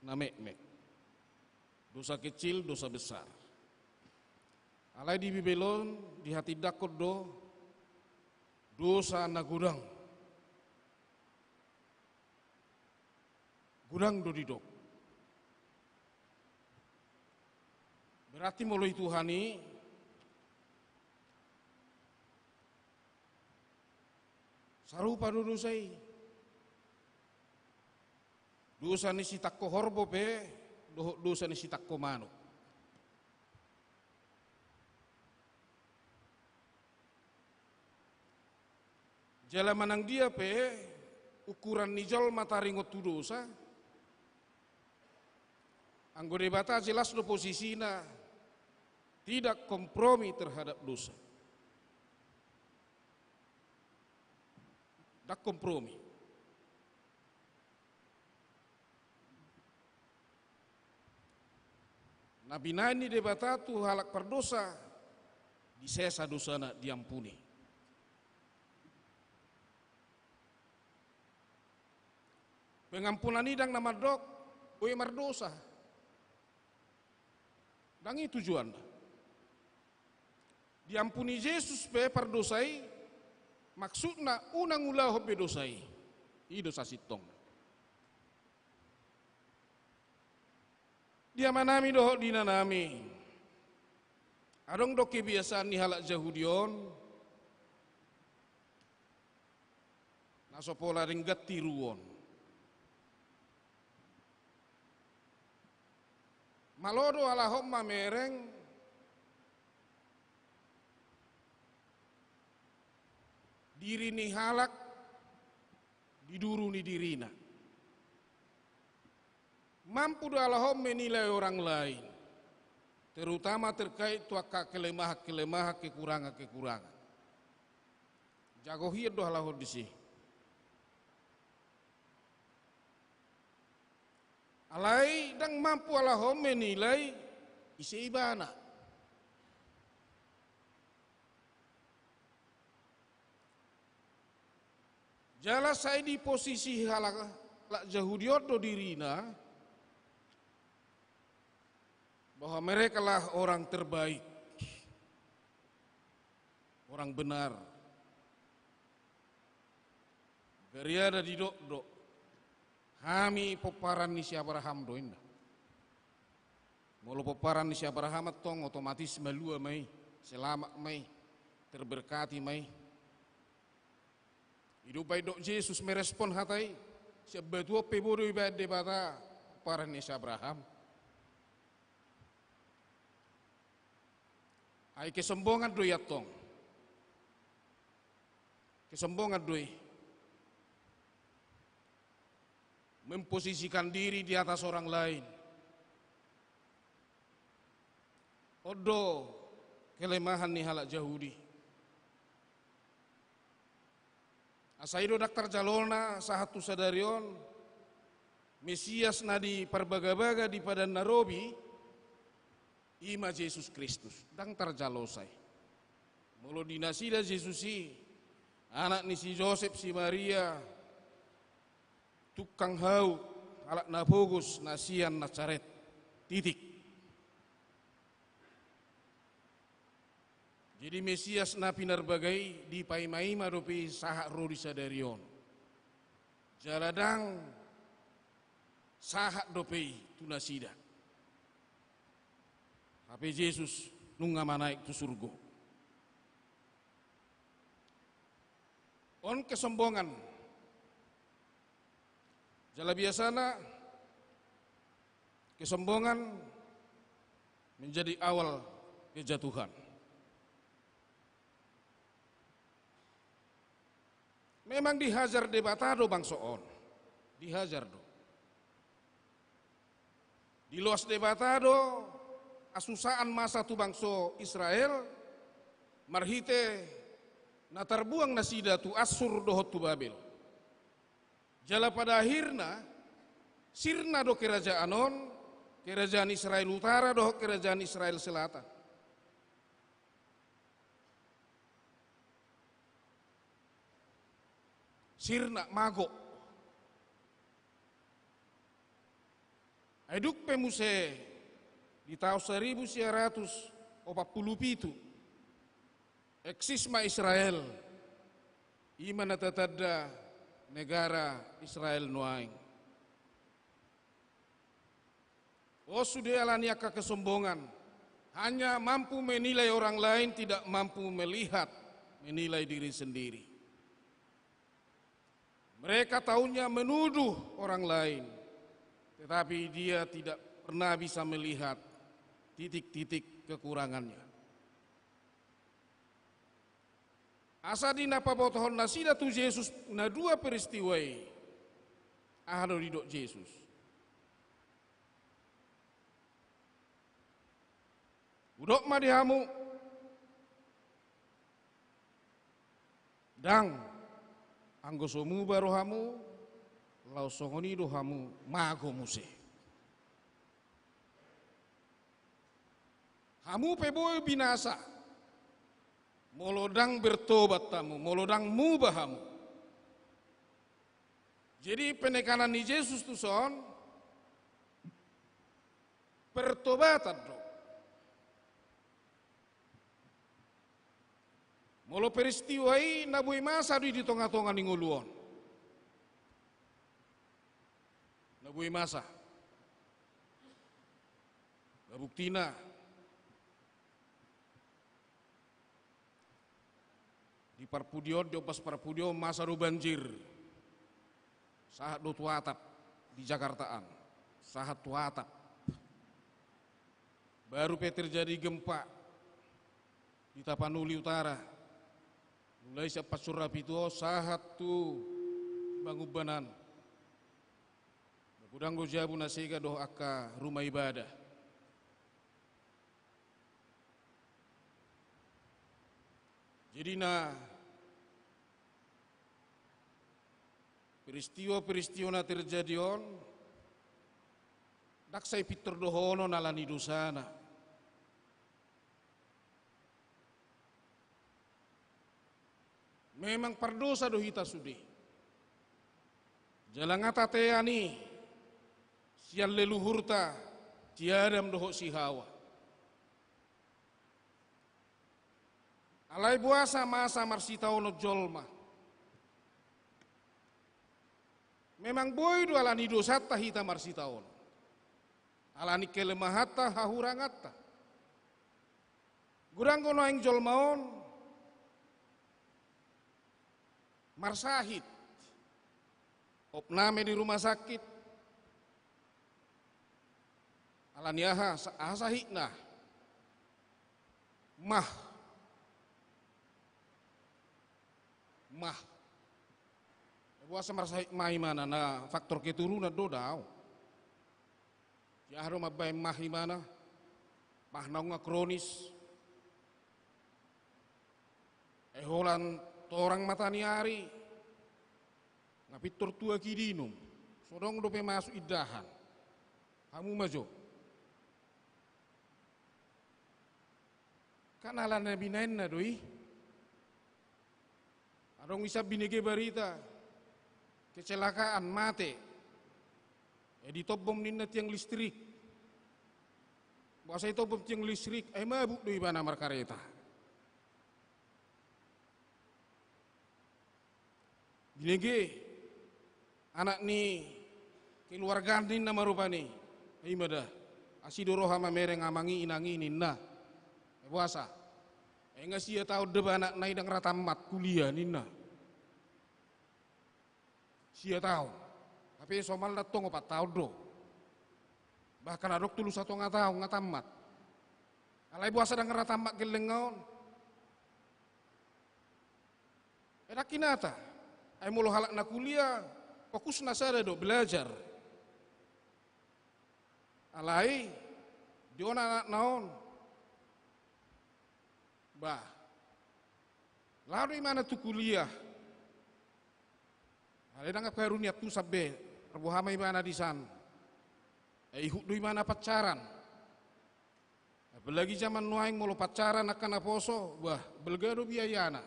namekmet dosa kecil dosa besar alai di Bibelon di hati dakot do dosa nagudang gudang do didok berarti mulai Tuhani sarupa do dosai dosa ni si takko horbo pe dosa ni si takko mano jala manang dia pe ukuran nijol mataringot tu dosa anggone bata jelas do posisina tidak kompromi terhadap dosa. Tak kompromi. Nabi nani debatatu halak perdosa disesa dosana diampuni. Pengampunan idang nama dok, boy mardosa. Dangi tujuan. Diampuni Yesus pe pardosai maksudna unang ulah be dosai i dosa sitong dia manami doh dina nami adong do kebiasaan ni halak Yahudion nasopola ringgat tiruon malodo ala homma mereng diri ni halak diduru ni dirina. Mampu do ala homme menilai orang lain, terutama terkait tuaka kelemahan-kelemahan, kekurangan-kekurangan. Jago hiat do ala hodisi. Alai dang mampu ala homme nilai isi ibana. Jala saya di posisi halak Yahudiot do dirina bahwa mereka lah orang terbaik, orang benar. Gariada di dok. Kami peparan ni si Abraham do indah. Molo peparan ni si Abraham tong otomatis melua mai, selamat mai, terberkati mai. Hidup baik dok Yesus merespon hatai, sebetua pebodo ibadah debata peparan ni si Abraham. Ai kesombongan do yatong. Kesombongan doi. Memposisikan diri di atas orang lain. Odo kelemahan nih halak Yahudi. Asaido daktar jalona sahatu sadarion Mesias nadi parbaga-baga di padan Narobi ima Yesus Kristus dang tarjalosai. Molo dinasida Yesusi anak ni si Joseph si Maria tukang hau alak nabogus nasian Nazaret titik. Jadi Mesias na pinarbagai di paimaima dopi sahak rodi sadarion. Jaladang sahak dopi tunasida. Tapi Yesus nunga manaik tu surga. On kesombongan. Jala biasana kesombongan menjadi awal kejatuhan. Memang dihajar debatado bang soon, dihajar do. Di luas debatado asusaan masa tu bangso Israel marhite na terbuang nasida tu Asur dohot tu Babel. Jala pada akhirnya sirna do kerajaan on, kerajaan Israel utara do kerajaan Israel selatan. Sirna mago. Eduk pemuse di tahun 1947 eksisma Israel imana tatadda negara Israel nuaing. Oh sudah alaniaka kesombongan, hanya mampu menilai orang lain, tidak mampu melihat, menilai diri sendiri. Mereka tahunya menuduh orang lain, tetapi dia tidak pernah bisa melihat titik-titik kekurangannya. Asa di napabotohon nasida tu Yesus na dua peristiwai ahado di dok Yesus. Udok madihamu dang anggosomu barohamu lau songoni dohamu mago muse. Hamu peboy binasa. Molodang bertobat tamu, molodang mubahamu. Jadi penekanan ni Yesus tu son pertobatan do. Molo peristiwai nabui masa di tengah-tengah ninguluon. Nabui masa. Nabuktina di parpudion, di opas parpudion masa do banjir. Sahat do tuatap di Jakartaan, sahat tuatap. baru terjadi gempa di Tapanuli Utara. Mulai siapa surapito sahat tu bangubanan. Gudang dojabu nasega doh aka rumah ibadah. Jadi peristiwa-peristiwa na terjadi on dak sai pitur dohono nalani dosana. Memang perdosa dohita sudi. Jalangata teani sian leluhurta tiadam doho si Hawa. Alai buasa masa marsitaono jolma. Memang boy do alani dosata hita marsitaono. Alani kelemahata hahurangata. Gurang kono aing jolmaon marsahit. Opname di rumah sakit. Alani ahasahitna. Mah. Buasa marsahit mah mana na faktor keturunan do daw. Ya haro mabay mah mana. Mah nga kronis. Holan torang mataniari. Ngapitur tua kidinum. Sodong dope masuk idahan. Kamu majo. Kan ala nabi nainna doi. Adong isap binege barita. Kecelakaan mate. Ditobom ninna tiang listrik. Bahasa itu bom tiang listrik. Mabuk doi bana markareta. Binege. Anak ni keluarga ninna marupani. Imada. Asidoro hama mereng amangi inangi ninna. Puasa. Enggak sih tahu deba anak naidang ratamat kuliah ninna. Sia tahu. Tapi somal datong 4 tahun do. Bahkan adok tulus satu nggak tahu ngatamat. Alai puasa dan ratamat gelengaon. Enak kinata. Ai mulu halak na kuliah. Fokus nasada do belajar. Alai diona anak naon. Bah, lalu mana tu kuliah? Ada nggak karunia tu sabbe, perbuhama mana di sana? Ihuk du mana pacaran? Apalagi zaman nuaing mulu pacaran akan aposo, bah, belgado biayana.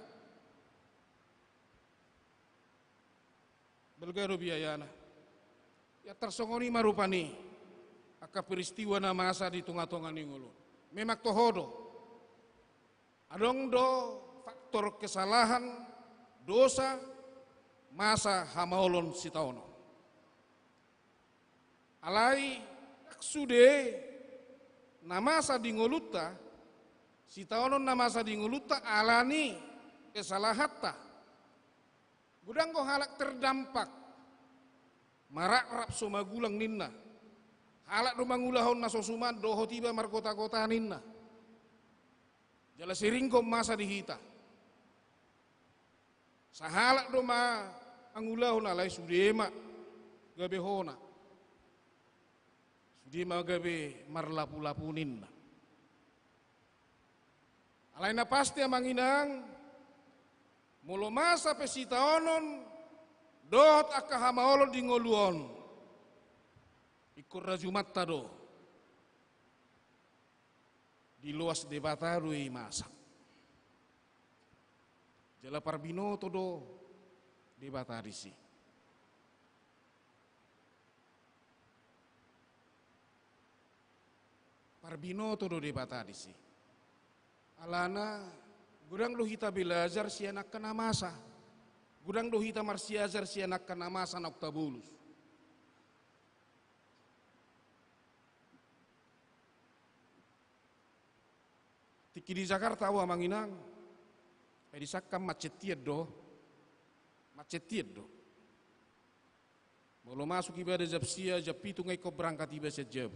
Belgado biayana. Ya tersongoni marupani, aka peristiwa na masa di tunga-tunga ningulu. Memak tohodo. Adong do faktor kesalahan, dosa, masa hamaolon sitaono. Alai sude namasa di ngoluta, sitaono namasa di ngoluta alani kesalahatta. Gudang ko halak terdampak, marak rap sumagulang ninna. Halak do mangulahon nasosuman doho tiba markota-kota ninna. Jala siringko masa dihita. Sahalak doma angulahon alai sudema gabe hona. Sudema gabe marlapu-lapunin. Alai na pasti amanginang mulo masa pesitaonon dot akahamaolon di ngoluon. Ikur rajumatta do. Di luas debatarui masa. Jala parbino todo debatarisi. Parbino todo debatarisi. Alana gudang do hita belajar si anak kena masa. Gudang do hita marsiajar si anak kena masa na oktabulus. Tiki di Jakarta wa manginang, di sakam macetiet do, Belum masuk ibadah jab sia, jab pitu ngai ko berangkat ibadah jab.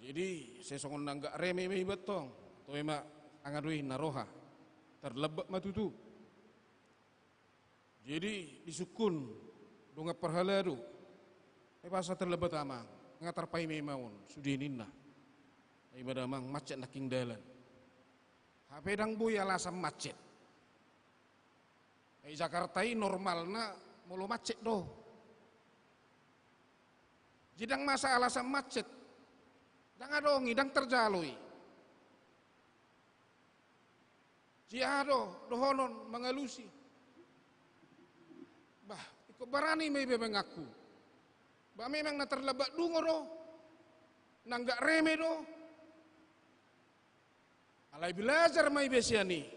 Jadi saya songon nanggak reme me betong. To ema angadui naroha. Terlebak matutu. Jadi disukun donga perhaladu. Bahasa terlebat amang ngatar pai me maun sudininna. Ai badamang macet naking dalan. HP dang buya lasam macet. Ai Jakarta i normalna mulu macet do. Jidang masa alasan macet. Dang adongi dang terjalui. Jiado dohonon mengalusi. Bah, ikut barani may mengaku. Bah memang na terlebat dungo do. Nanggak reme do. Alai belajar may besiani.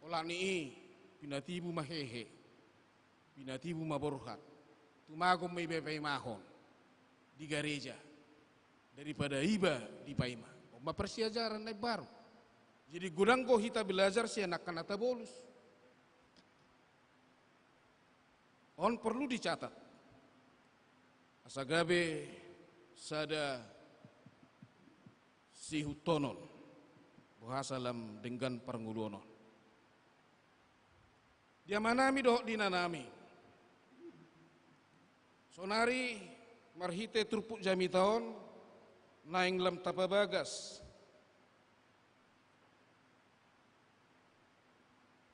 Olah ni pinatibu mahehe. Pinatibu maborhat. Tumagom may bepay mahon. Di gereja daripada iba di paima. Oma persiajaran naik baru. Jadi gudang ko hita belajar si anak kanata bolus. On perlu dicatat. Asagabe sada si hutonon bahasa lam dengan pernguluonon. Dia manami doh dinanami. Sonari marhite turpuk jami taon naing lam tapabagas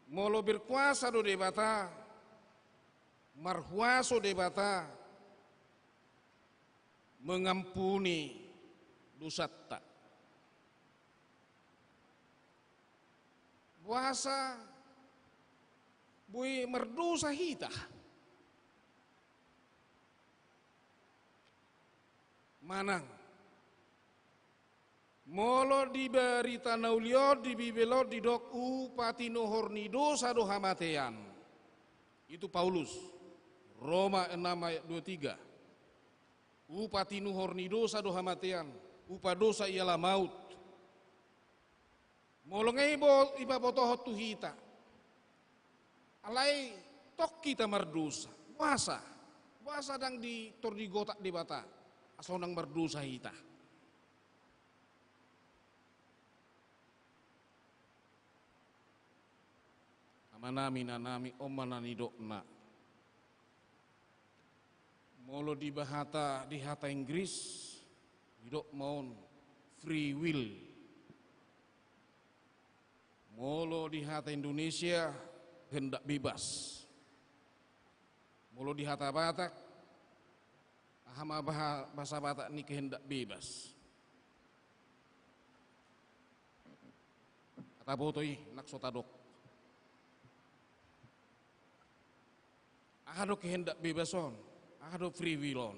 molo berkuasa do debata marhuaso debata mengampuni dosatta puasa bui merdosa hita manang molo diberi tanaulio di bibelo di dok upati nohornido sado hamatean itu Paulus Roma 6 ayat 23 upati nohornido sado hamatean upa dosa ialah maut molo ngebo iba botohot tuhita alai tok kita merdosa puasa dang di tordigotak di bata asal nang berdosa hita. Manami nanami omanani dokna. Molo di bahata Inggris hidok maun free will. Molo di hata Indonesia hendak bebas. Molo di hata Batak ahama bahasa Batak ini kehendak bebas. Kata botoi nak sotadok. Ahado kehendak bebason, ahado free willon.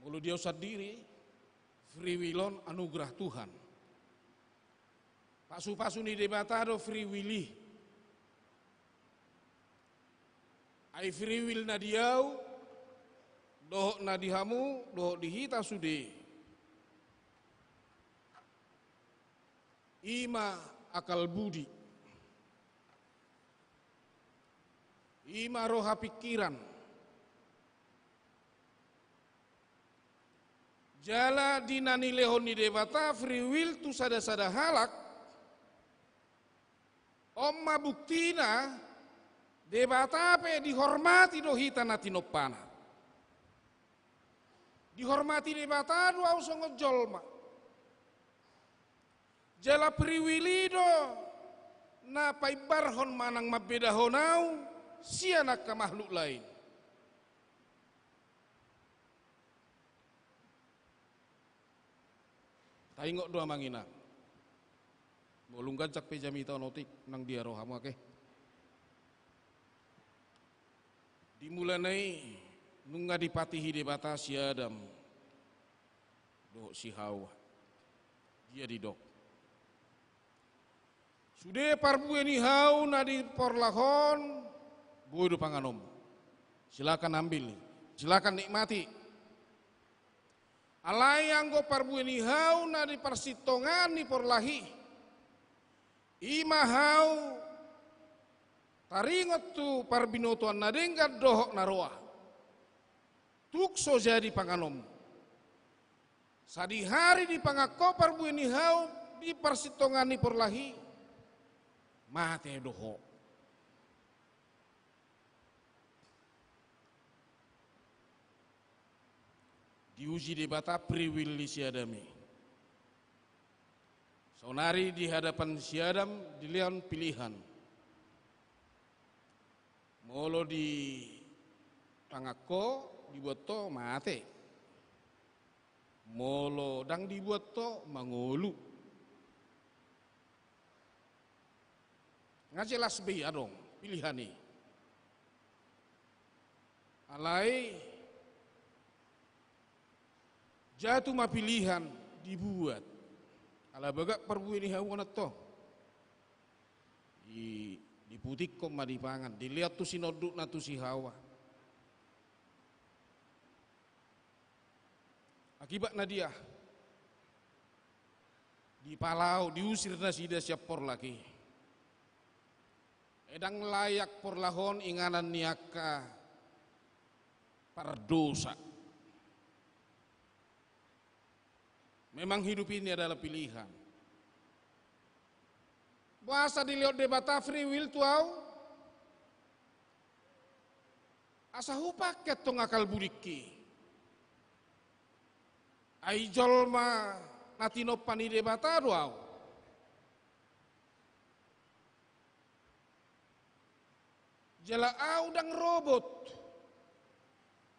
Mulu dia usah diri, free willon anugerah Tuhan. Pasu-pasu ni debata ado free willi. Ai free will na diau, doh na dihamu, doh dihita sude. Ima akal budi. Ima roha pikiran. Jala dinani lehoni debata free will tu sada-sada halak. Omma buktina debata pe dihormati do hita natinopana. Dihormati debata do au songo jolma. Jala free will do na paibarhon manang mabeda honau. Sianak ke makhluk lain. Taingok dua mangina. Bolungkan cak pejami tau notik nang dia rohamu ake. Dimulanai nunga dipatihi debata si Adam. Do si Hawa. Dia didok. Sudah parbueni hau na di porlahon. Bodoh panganom, silakan ambil, silakan nikmati. Alai anggo parbueni hau na di persitongan ni porlahi, ima hau taringot tu parbinotuan nadenggat dohok naroa. tukso jadi panganom. Sadi hari di pangako parbuini hau di persitongani porlahi mate doho. Diuji debata priwili siadami. Sonari di hadapan siadam dilihat pilihan. Molo di pangako dibuat to mate. Molo dang dibuat to mangolu. Ngajelas be adong pilihan ni. Alai jatuh ma pilihan dibuat. Ala baga perbuini hawana to. Di putik kok ma dipangan. Dilihat tu sinoduk na tu si hawa. Akibat na dia di palau diusir na sida siap por lagi. Edang layak por lahon inganan niaka pardosa. Memang hidup ini adalah pilihan. Bahasa dilihat debata free will tuau. Asa hupaket tong akal buriki. Ai jolma natino pani debata tuau. Jala au dang robot.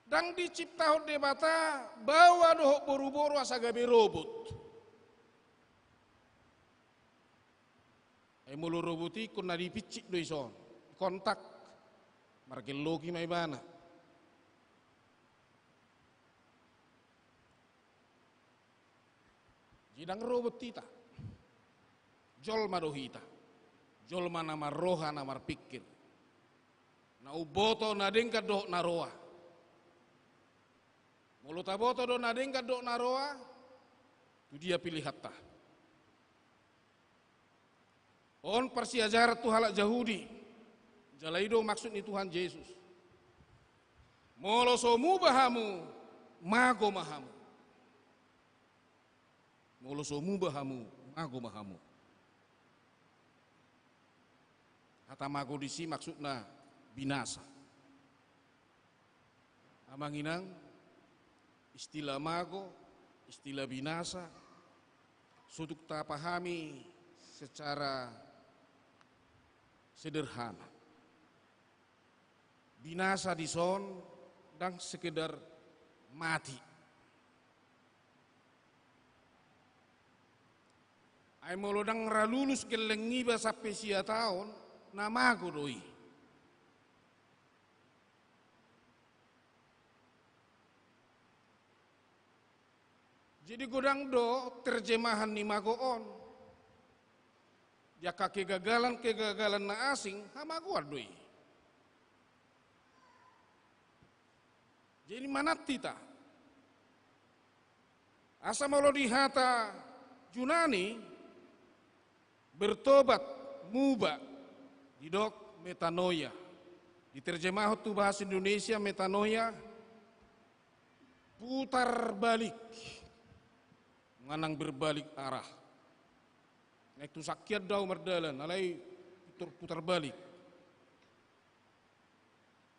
Dang dicipta debata bawa dohok boru-boru asa gabe robot. Mulu roboti kun na dipicik do ison. Kontak markel logi mai bana. Jidang robot tita. Jol madohita. Jol mana maroha na marpikir. Na uboto na dengka doh naroa. Mulu taboto do nadengka do naroa, tu dia pilih hatta. On persiajarat tu halak Yahudi, jalaido maksud ni Tuhan Yesus. Molo somu bahamu, mago mahamu. Molo somu bahamu, mago mahamu. Kata mago disi maksudna binasa. Amanginang istilah mago, istilah binasa, suduk tak pahami secara sederhana. Binasa di son dan sekedar mati. Ai molodang ralulus kelengi ba sampai sia tahun na mago doi. Jadi godang do terjemahan ni magoon. Jaka kegagalan na asing hamaguar doi. Jadi manat tita. Asa molo dihata Junani bertobat muba didok metanoia. Diterjemah tu bahasa Indonesia metanoia putar balik. Nganang berbalik arah. Nek tu sakyat dau merdalan, alai putar balik.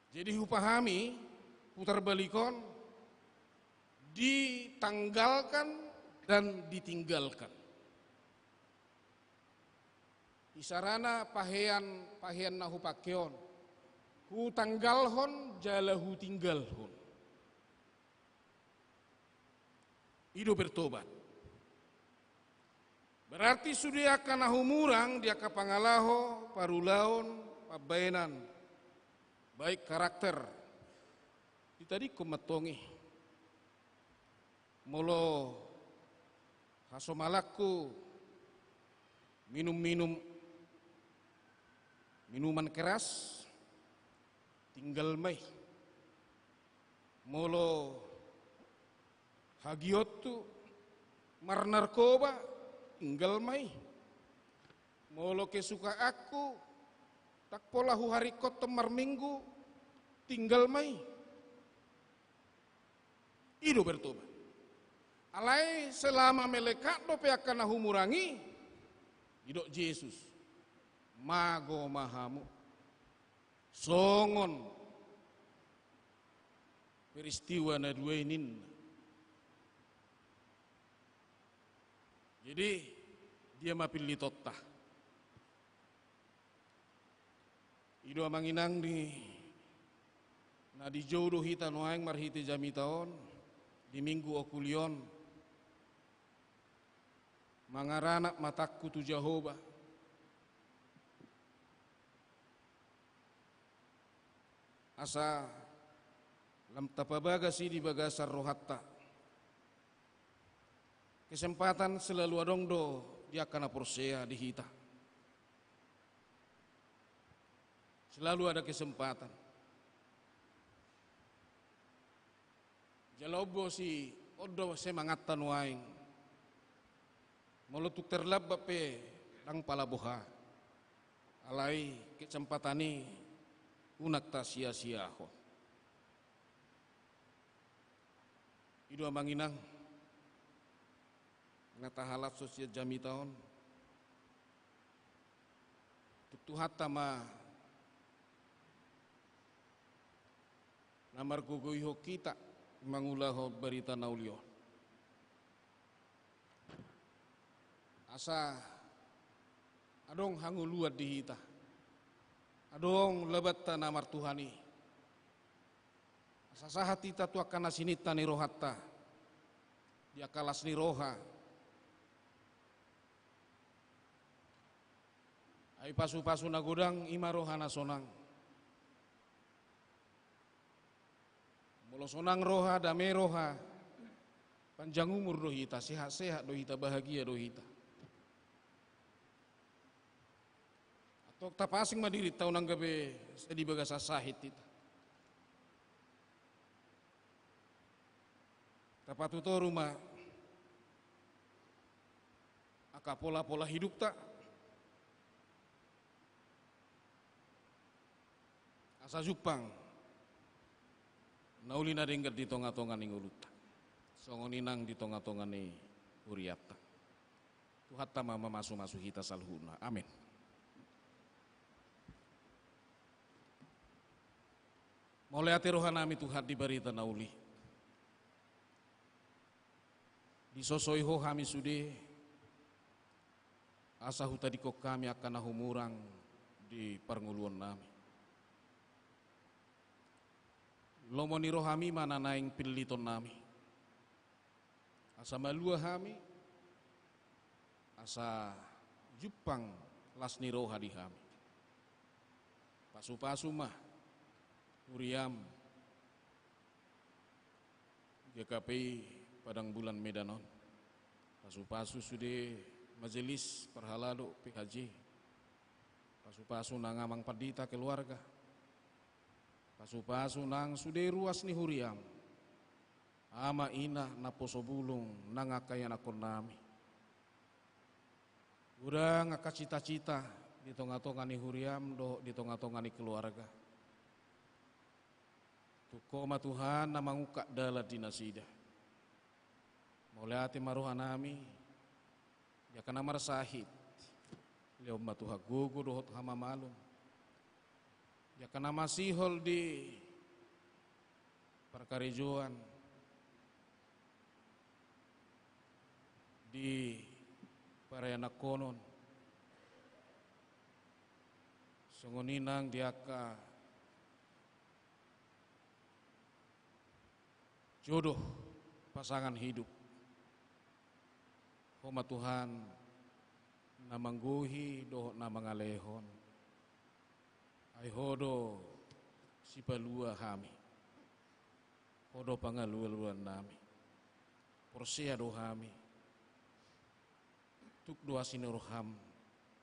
Jadi hupahami putar balikon ditanggalkan dan ditinggalkan. Isarana pahean nahu pakeon. Hu tanggalhon jalahu tinggalhon. Ido bertobat. Berarti sudah akan humurang dia ke pangalaho, parulaon, pabainan, baik karakter. Di tadi kumatongi, molo hasomalaku minuman keras, tinggal mai. Molo hagiot tu mar narkoba. Tinggal mai. Molo kesuka aku tak pola hu hari kot temar minggu tinggal mai. Ido bertobat. Alai selama melekat do pe akan humurangi, ido Yesus, mago mahamu, songon, peristiwa na dua ini. Jadi dia mapilih totta. Ido amanginang di jodoh hita noaeng marhiti jami taon di minggu okulion. Mangaranak matakku tu Jehovah. Asa lam tapabagasi di bagasar rohatta. Kesempatan selalu adong do dia kana porsea di hita. Selalu ada kesempatan. Jalobo si odo semangat tanuaing. Molutuk terlabap pe lang palabuha. Alai kesempatani unak ta sia-sia ho. Ido amanginang ngatahalap sosial jami taon. Tutuhat tama namar guguiho kita mangulaho berita naulio. Asa adong hanguluat di hita. Adong lebat namar Tuhani. Asa sahat hita tu akan nasinita ni rohatta. Dia kalas ni roha. Ai pasu-pasu nagodang ima roha nasonang. Molo sonang roha dame roha. Panjang umur do hita, sehat-sehat do hita, bahagia do hita. Atau tapasing madiri tau nang gabe sedi bagasa sahit hita. Tapatu to rumah aka pola-pola hidup tak. Asa Jupang naulina denggat di tonga-tonga ni nguluta. Songoninang di tonga-tonga ni uriata. Tuhat tama mamasu-masu hita salhuna. Amin. Mulai ati rohanami Tuhan di barita nauli. Disosoi ho kami sude asa huta di kok kami akan nahumurang di parnguluan nami. Lomoni rohami mana naing piliton nami. Asa malua kami asa Jupang lasni roha di kami. Pasu-pasu mah Uriam GKPI Padang Bulan Medanon. Pasu-pasu sudah majelis perhalado PHJ. Pasu-pasu nang amang padita keluarga. Pasu-pasu nang sudah ruas ni huriam. Ama ina naposo bulung nang akayan akon nami. Urang aka cita-cita di tonga-tonga ni huriam do di tonga-tonga ni keluarga. Tukoma Tuhan na mangukak dala dinasida. Mulai ati maruha nami, ya kana marsahid. Leo matuha gugu dohot hama malum. Ya kana masihol di perkarijuan. Di parayana konon. Songoninang diaka jodoh pasangan hidup. Homa Tuhan na mangguhi doh na mangalehon. Ay hodo si palua kami. Hodo pangalua-luan nami. Porsia do kami. Tuk doa sinuruham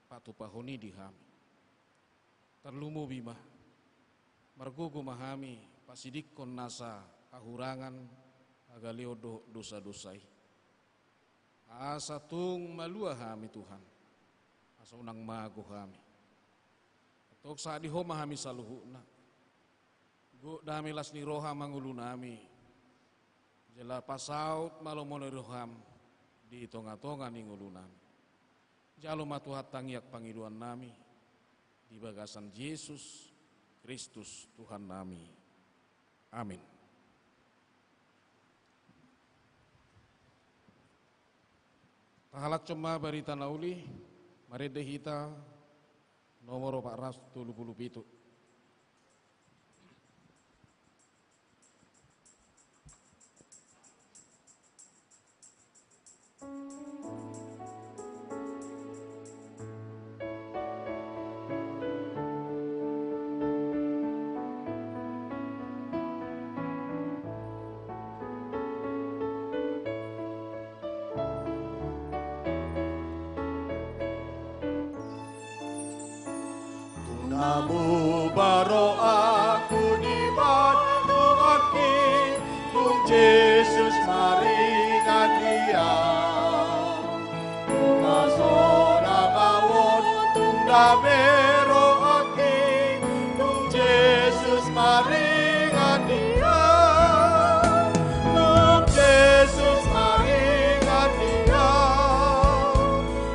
patu pahoni di kami. Terlumu bima. Margogo mahami pasidikon nasa kahurangan agalio dosa-dosai. Asa tung malua kami Tuhan. Asa unang mago kami. Tok sa di homa kami saluhuna. Go dami las ni roha mangulu nami. Jela pasaut malo moneroham di tonga-tonga ningulunan. Jalo matuhat tangyak pangiduan nami di bagasan Yesus Kristus Tuhan nami. Amin. Tahalak cuma barita nauli, marede hita nomor 477. Namu baro aku di batu kaki, tung Yesus maringan dia. Tung asona mawon, tung damero aki, tung Yesus maringan dia. Tung Yesus maringan dia.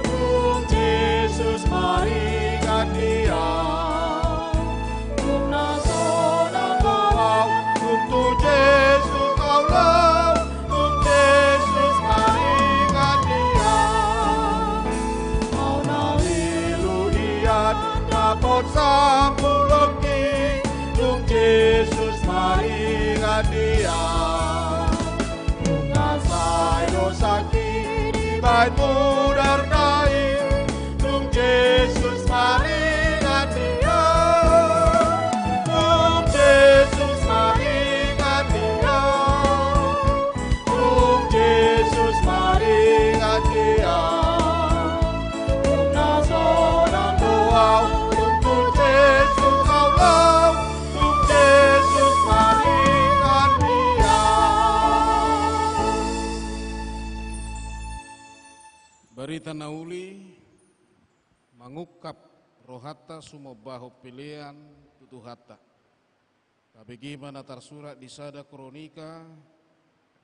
Tung Yesus maringan dia. Sampuloki, tung Yesus maringan dia. Tung asai dosaki di bait mudar kain, tung Yesus maringan dia. Tung Yesus maringan dia. Tung Yesus maringan dia. Tung nasonang doa. Barita nauli mangukap rohata sumobaho pilihan tutuhata. Tapi gimana tersurat di sada kronika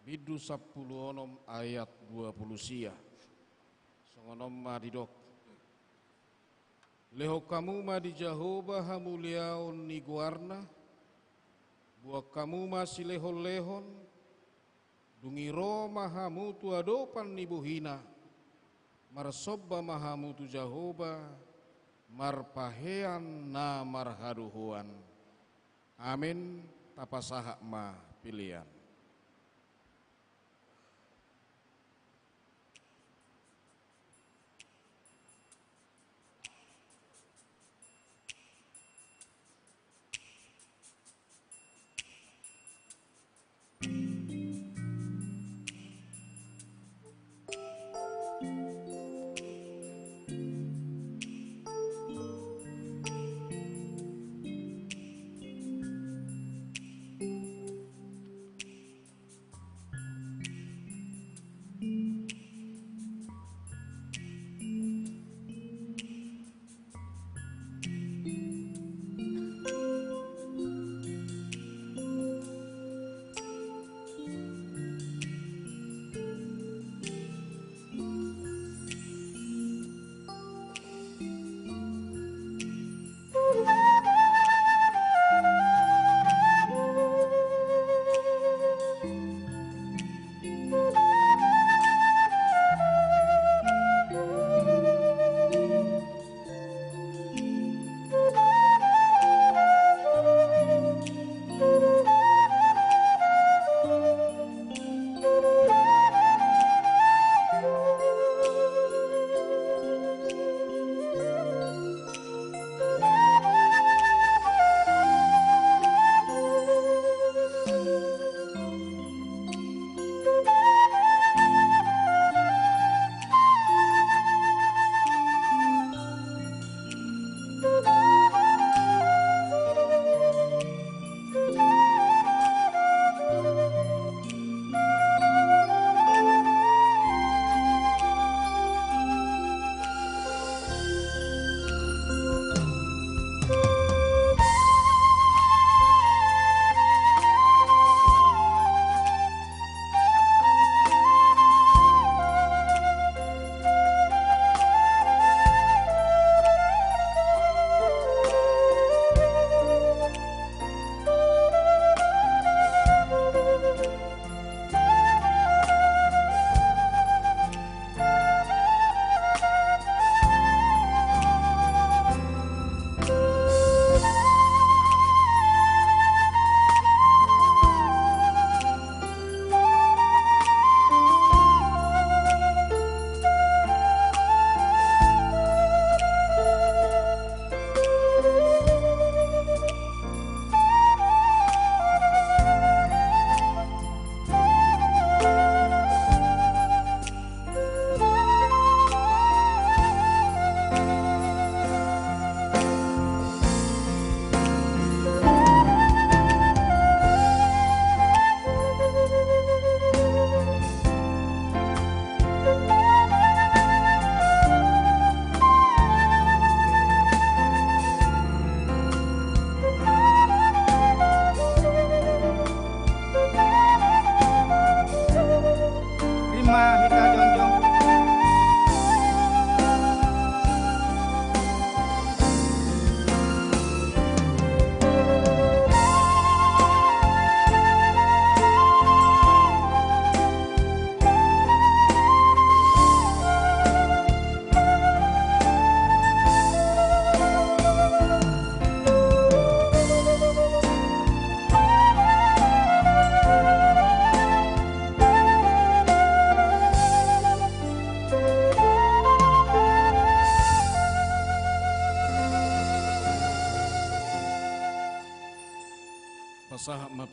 bidu 10 onom ayat 20 sia. Songonom madidok. Leho kamu ma di Jehovah hamuliaon ni guarna. Buat kamu masih lehon-lehon. Dungiro mahamu tuadopan ni buhina. Marsobba mahamu tu Jehovah, marpahean na marhaduhuan. Amin, tapasahak ma pilihan.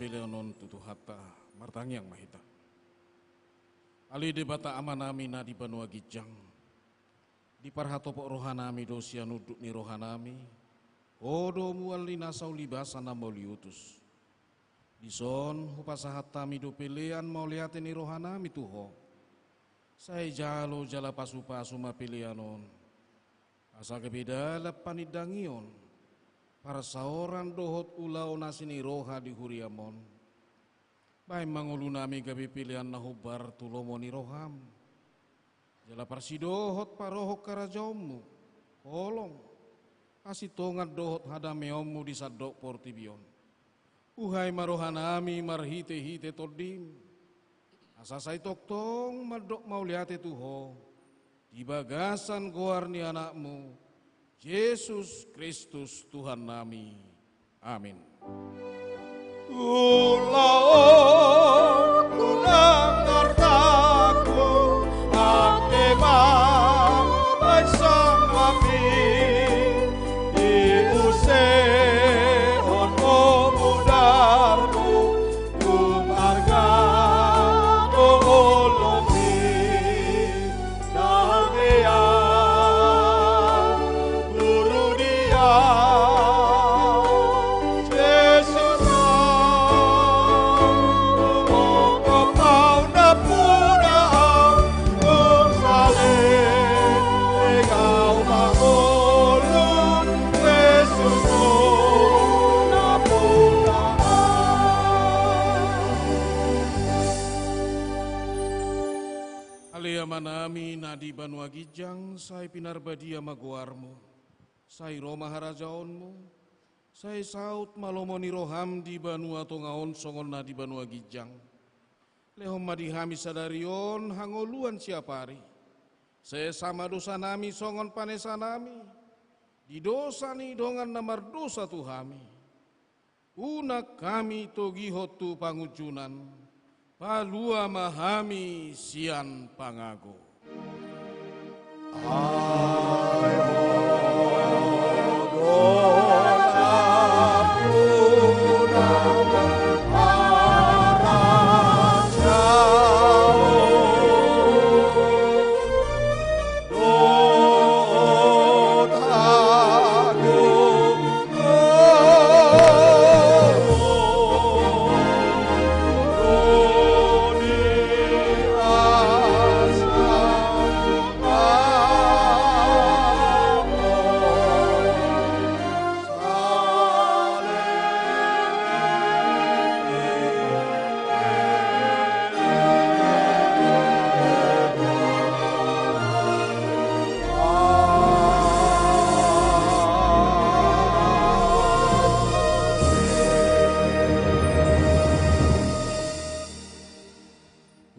peleonon tutu hatta martangyang mahita. Ali debata amanami na di banua gijang. Di parhatopok rohanami dosia nuduk ni rohanami. Odo muali nasau libasa na mauliutus. Di son hupasahatami do pelean mau lihatin ni rohanami tuho. Saya jalo jala pasu-pasu ma peleanon. Asa kebeda lepanidangion. Para saoran dohot ulau nasini roha di huriamon. Baik mangulunami gabi pilihan nahubar tulomoni roham. Jala parsidohot parohok karajaummu. Kolong. Asitongat dohot hadameommu di sadok portibion. Uhai marohanami marhite-hite todim. Asasai toktong madok mau liate tuho. Di bagasan goar ni anakmu, Yesus Kristus Tuhan nami. Amin. Ulau kunang ngartaku akemang ay sang api iuseon o mudarku kumarga o olomi damean guru dia Jesus manami nadi banua gijang, sai pinarbadia maguarmu, sai roma harajaonmu, sai saut malomoni roham di banua tongaon songon nadi banua gijang. Lehom madihami sadarion hangoluan siapari, saya sama dosa nami songon panesa nami, di dosa ni dongan namar dosa tuhami. Unak kami togihotu pangujunan, palua mahami sian pangago.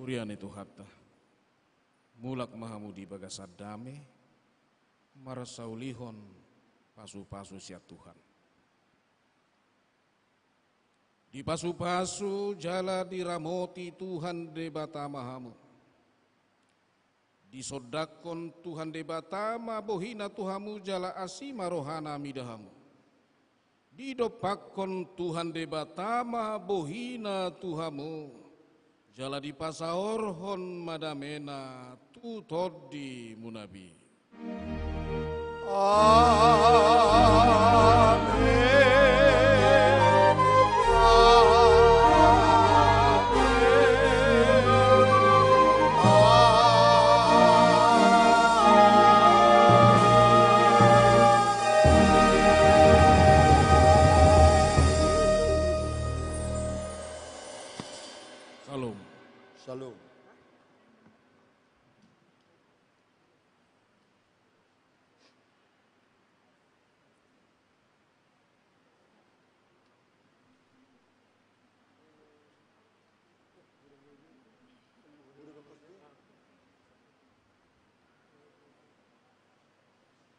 Kurian itu hatta, mulak mahamudi bagasad dame, marasaulihon pasu-pasu siat Tuhan. Di pasu-pasu jala diramoti Tuhan debata mahamu. Di sodakon Tuhan debata ma bohina Tuhamu jala asima rohana midahamu. Di dopakon Tuhan debata ma bohina Tuhamu. Jala di pasaor hon madamena tu todi munabi. Shalom.